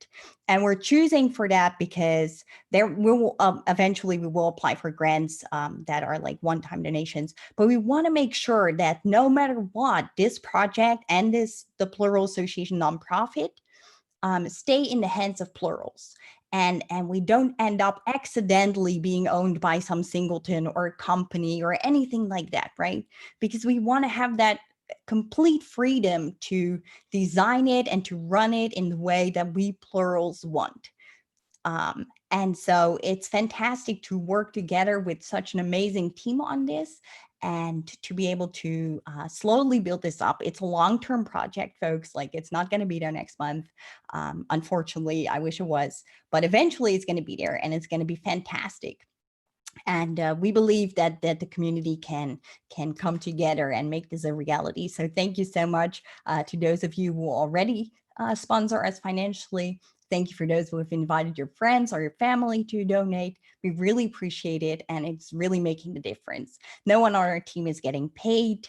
And we're choosing for that because there we will eventually we will apply for grants that are like one-time donations, but we want to make sure that no matter what, this project and the Plural Association nonprofit stay in the hands of plurals, and we don't end up accidentally being owned by some singleton or company or anything like that, right? Because we want to have that complete freedom to design it and to run it in the way that we plurals want. And so it's fantastic to work together with such an amazing team on this and to be able to slowly build this up. It's a long-term project, folks. Like, it's not going to be there next month. Unfortunately, I wish it was, but eventually it's going to be there and it's going to be fantastic. And we believe that the community can come together and make this a reality. So thank you so much to those of you who already sponsor us financially. Thank you for those who have invited your friends or your family to donate. We really appreciate it, and it's really making the difference. No one on our team is getting paid.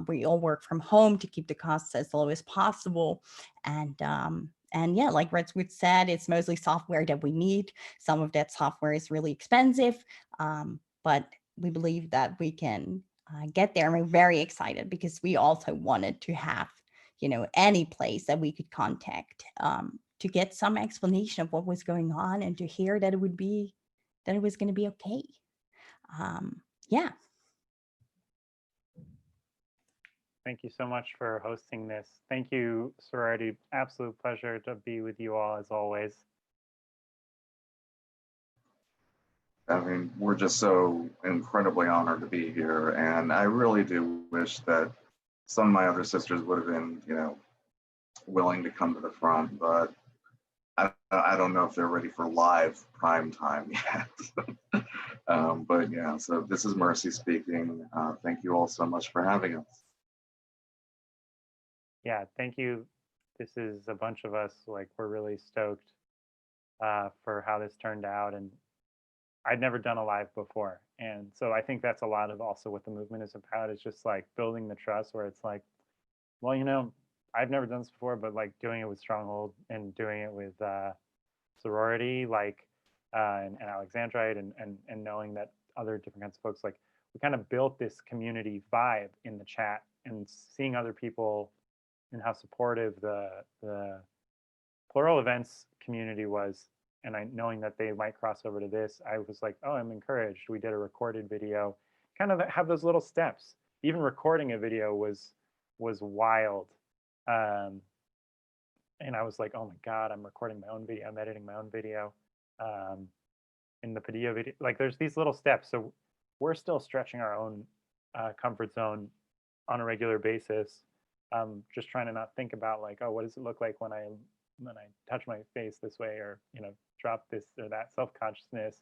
We all work from home to keep the costs as low as possible. And yeah, like Redwoods said, it's mostly software that we need. Some of that software is really expensive, but we believe that we can get there. And we're very excited because we also wanted to have, any place that we could contact to get some explanation of what was going on and to hear that it was going to be okay. Yeah. Thank you so much for hosting this. Thank you, Sorority. Absolute pleasure to be with you all as always. I mean, we're just so incredibly honored to be here. And I really do wish that some of my other sisters would have been, willing to come to the front, but I don't know if they're ready for live prime time yet. But yeah, so this is Mercy speaking. Thank you all so much for having us. Yeah, thank you. This is a bunch of us, like, we're really stoked for how this turned out. And I'd never done a live before. And so I think that's a lot of also what the movement is about, is just like building the trust where it's like, well, I've never done this before, but like doing it with Stronghold and doing it with Sorority, like, and Alexandrite, and knowing that other different kinds of folks, like, we kind of built this community vibe in the chat, and seeing other people and how supportive the Plural events community was, and knowing that they might cross over to this, I was like, oh, I'm encouraged. We did a recorded video, kind of have those little steps. Even recording a video was wild. And I was like, oh my God, I'm recording my own video, I'm editing my own video. In the Padillo video, like, there's these little steps. So we're still stretching our own comfort zone on a regular basis. Just trying to not think about like, oh, what does it look like when I touch my face this way, or drop this or that. Self-consciousness.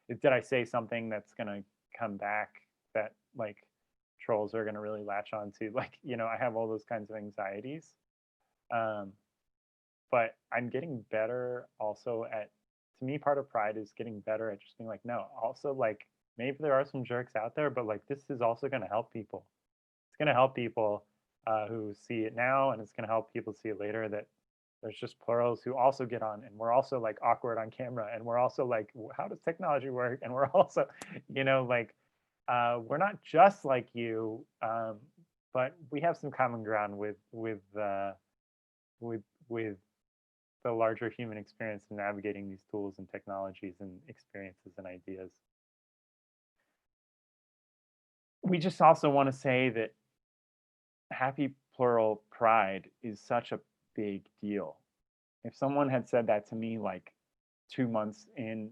Did I say something that's gonna come back that like trolls are gonna really latch onto? Like, I have all those kinds of anxieties. But I'm getting better also at, to me, part of Pride is getting better at just being like, no, also, like, maybe there are some jerks out there, but like, this is also going to help people. It's going to help people who see it now, and it's going to help people see it later, that there's just plurals who also get on, and we're also like awkward on camera, and we're also like, how does technology work? And we're also, like, we're not just like you, but we have some common ground with the larger human experience of navigating these tools and technologies and experiences and ideas. we just also want to say that Happy Plural Pride is such a big deal. If someone had said that to me like 2 months in,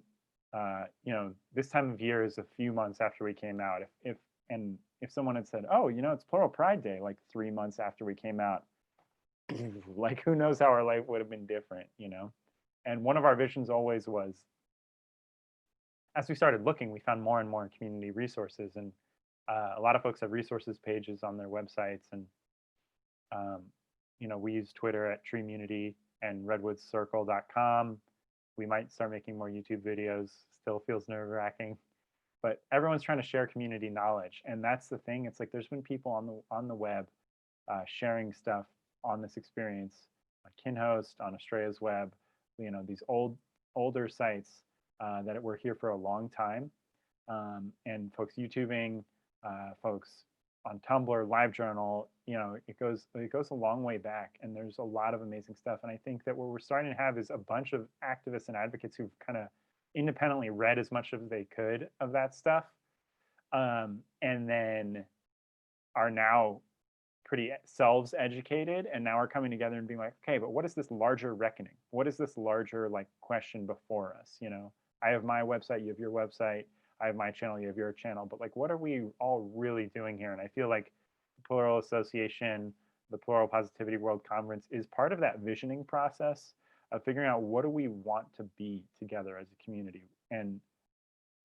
this time of year is a few months after we came out. If someone had said, oh, it's Plural Pride Day, like 3 months after we came out, like who knows how our life would have been different, And one of our visions always was, as we started looking, we found more and more community resources, and a lot of folks have resources pages on their websites, and we use Twitter at Treemunity and redwoodscircle.com. We might start making more YouTube videos. Still feels nerve-wracking, but everyone's trying to share community knowledge, and that's the thing. It's like there's been people on the web sharing stuff on this experience, Kinhost, on Estrella's Web, these older sites that were here for a long time, and folks YouTubing, folks on Tumblr, LiveJournal, it goes a long way back, and there's a lot of amazing stuff. And I think that what we're starting to have is a bunch of activists and advocates who've kind of independently read as much as they could of that stuff, and then are now pretty selves-educated, and now are coming together and being like, okay, but what is this larger reckoning? What is this larger like question before us? I have my website, you have your website, I have my channel, you have your channel, but like, what are we all really doing here? And I feel like the Plural Association, the Plural Positivity World Conference is part of that visioning process of figuring out what do we want to be together as a community. And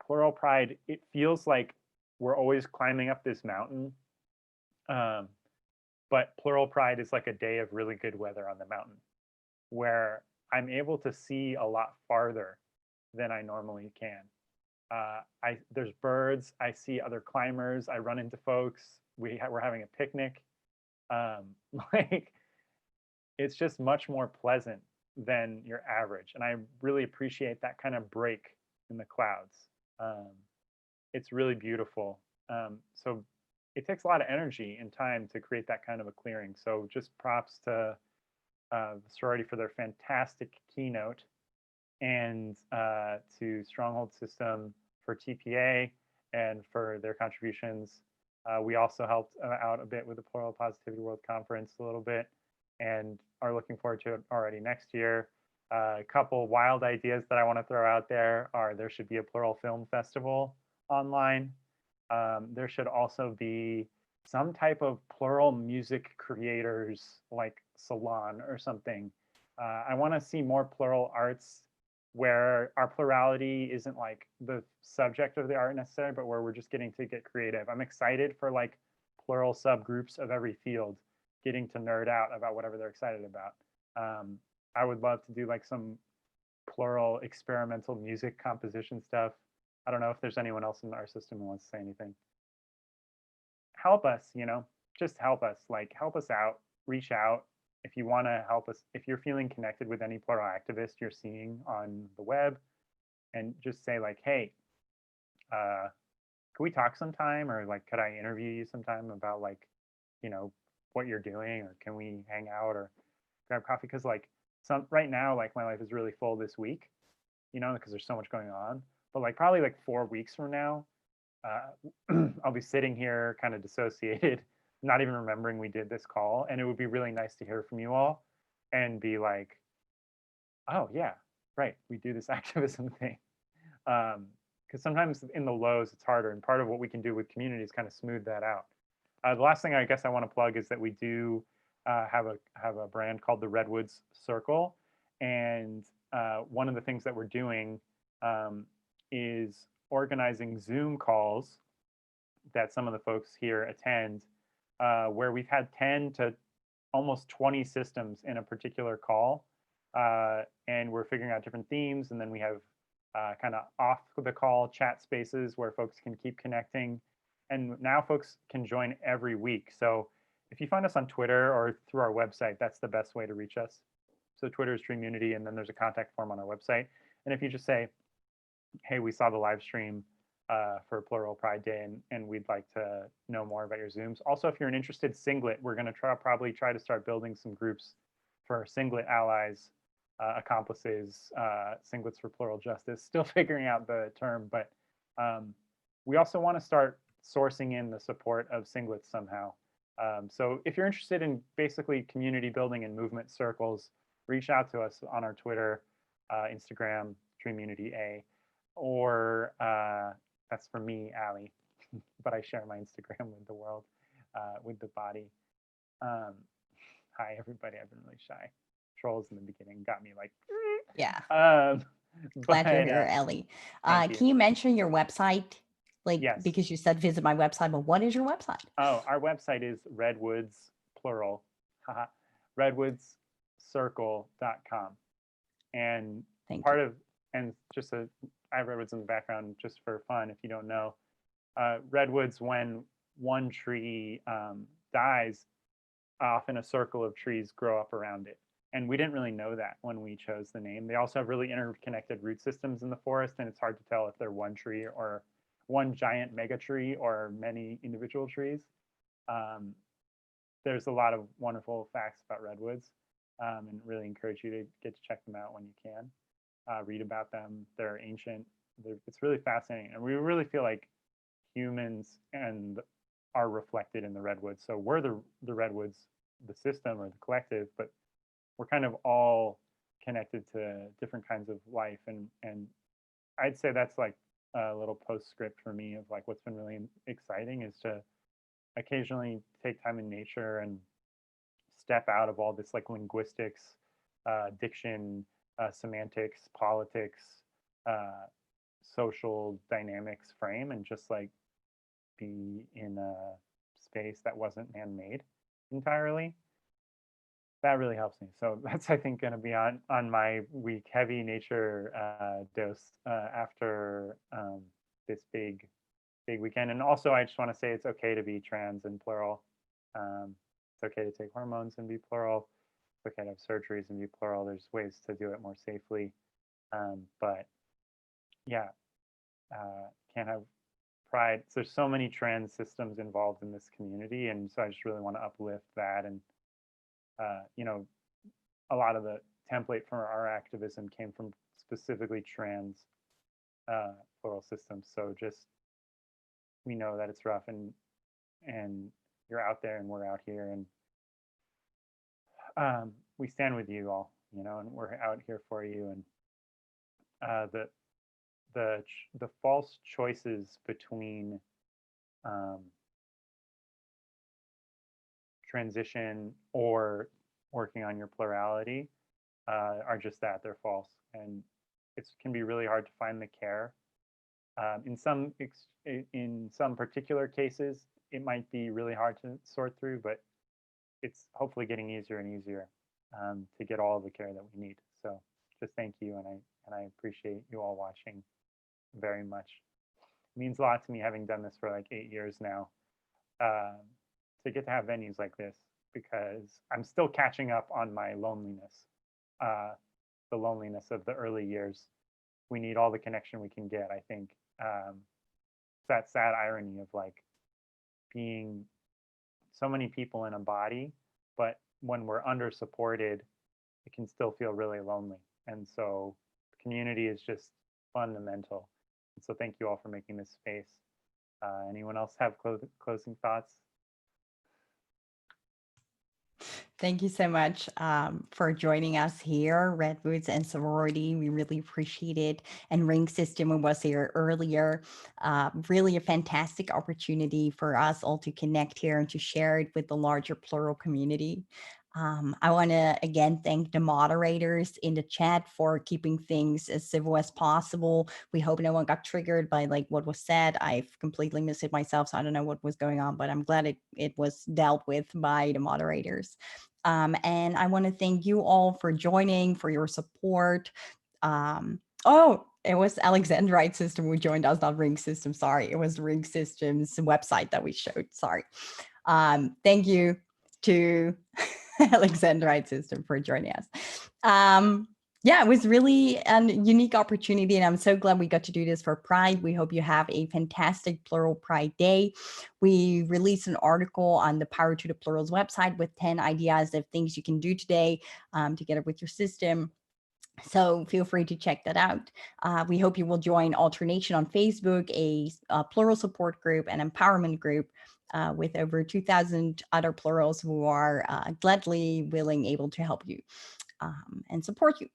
Plural Pride, it feels like we're always climbing up this mountain, but Plural Pride is like a day of really good weather on the mountain, where I'm able to see a lot farther than I normally can. There's birds, I see other climbers, I run into folks, we're having a picnic. Like, it's just much more pleasant than your average. And I really appreciate that kind of break in the clouds. It's really beautiful. So it takes a lot of energy and time to create that kind of a clearing. So just props to the sorority for their fantastic keynote, and to Stronghold System for TPA and for their contributions. We also helped out a bit with the Plural Positivity World Conference a little bit, and are looking forward to it already next year. A couple wild ideas that I want to throw out there are there should be a Plural Film Festival online. There should also be some type of plural music creators like salon or something. I want to see more plural arts where our plurality isn't like the subject of the art necessarily, but where we're just getting to get creative. I'm excited for like plural subgroups of every field getting to nerd out about whatever they're excited about. I would love to do like some plural experimental music composition stuff. I don't know if there's anyone else in our system who wants to say anything. Help us, just help us, like help us out, reach out. If you want to help us, if you're feeling connected with any plural activist you're seeing on the web, and just say like, hey, could we talk sometime? Or like, could I interview you sometime about like, what you're doing? Or can we hang out or grab coffee? Because like right now, like my life is really full this week, because there's so much going on. But like probably like 4 weeks from now, I'll be sitting here kind of dissociated, not even remembering we did this call. And it would be really nice to hear from you all and be like, oh yeah, right, we do this activism thing. Because sometimes in the lows, it's harder. And part of what we can do with community is kind of smooth that out. The last thing I guess I want to plug is that we do have a brand called the Redwoods Circle. And one of the things that we're doing is organizing Zoom calls that some of the folks here attend, where we've had 10 to almost 20 systems in a particular call. And we're figuring out different themes. And then we have kind of off the call chat spaces where folks can keep connecting. And now folks can join every week. So if you find us on Twitter or through our website, that's the best way to reach us. So Twitter is Treemunity, and then there's a contact form on our website. And if you just say, hey, we saw the live stream for Plural Pride Day, and we'd like to know more about your Zooms. Also, if you're an interested singlet, we're going to probably try to start building some groups for singlet allies, accomplices, singlets for plural justice. Still figuring out the term, but we also want to start sourcing in the support of singlets somehow. So if you're interested in basically community building and movement circles, reach out to us on our Twitter, Instagram, Dreamunity A, or that's for me, Ali, but I share my Instagram with the world, with the body. Hi, everybody. I've been really shy. Trolls in the beginning got me like, Yeah. but, Glad you're here, Ellie. thank Can you mention your website? Like, Yes. because you said visit my website, but what is your website? Oh, our website is Redwoods, plural, redwoodscircle.com. And Thank part you. of, and just I have redwoods in the background just for fun, if you don't know. Redwoods, when one tree dies, often a circle of trees grow up around it. And we didn't really know that when we chose the name. They also have really interconnected root systems in the forest, and it's hard to tell if they're one tree or one giant mega tree or many individual trees. There's a lot of wonderful facts about redwoods, and really encourage you to get to check them out when you can. Read about them. They're ancient. It's really fascinating, and we really feel like humans and are reflected in the redwoods. So we're the redwoods, the system or the collective, but we're kind of all connected to different kinds of life, and I'd say that's like a little postscript for me of like what's been really exciting is to occasionally take time in nature and step out of all this like linguistics, diction, semantics, politics, social dynamics frame, and just like be in a space that wasn't man-made entirely. That really helps me. So that's, I think, going to be on my week, heavy nature dose after this big weekend. And also, I just want to say it's okay to be trans and plural. It's okay to take hormones and be plural. It's okay to have surgeries and be plural. There's ways to do it more safely. But yeah, can't have pride. So there's so many trans systems involved in this community. And so I just really want to uplift that. And you know, a lot of the template for our activism came from specifically trans plural systems. So just, we know that it's rough, and you're out there and we're out here, and we stand with you all, you know, and we're out here for you. And the false choices between transition or working on your plurality are just that, they're false, and it can be really hard to find the care. In some particular cases, it might be really hard to sort through, but it's hopefully getting easier and easier to get all the care that we need. So just thank you, and I appreciate you all watching very much. It means a lot to me, having done this for like 8 years now, to get to have venues like this, because I'm still catching up on my loneliness, the loneliness of the early years. We need all the connection we can get, I think. It's that sad irony of like being so many people in a body, but when we're under supported, it can still feel really lonely. And so community is just fundamental. And so thank you all for making this space. Anyone else have closing thoughts? Thank you so much for joining us here, Redwoods and Sorority. We really appreciate it. And Ring System was here earlier. Really a fantastic opportunity for us all to connect here and to share it with the larger plural community. I want to again thank the moderators in the chat for keeping things as civil as possible. We hope no one got triggered by like what was said. I've completely missed it myself, so I don't know what was going on, but I'm glad it was dealt with by the moderators. And I want to thank you all for joining, for your support. Oh, it was Alexandrite System who joined us, not Ring System. Sorry, it was Ring System's website that we showed. Sorry. Thank you to Alexandrite System for joining us. Yeah, it was really a unique opportunity, and I'm so glad we got to do this for Pride. We hope you have a fantastic Plural Pride Day. We released an article on the Power to the Plurals website with 10 ideas of things you can do today together with your system So feel free to check that out. We hope you will join Alternation on Facebook, a plural support group and empowerment group with over 2,000 other plurals who are gladly willing, able to help you and support you.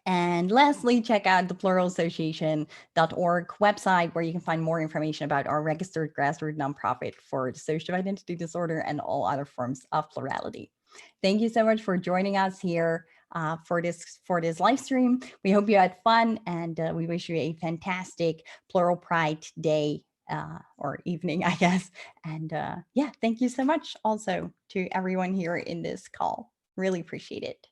And lastly, check out the pluralassociation.org website, where you can find more information about our registered grassroots nonprofit for dissociative identity disorder and all other forms of plurality. Thank you so much for joining us here for this live stream. We hope you had fun, and we wish you a fantastic Plural Pride Day or evening, I guess. And yeah, thank you so much also to everyone here in this call. Really appreciate it.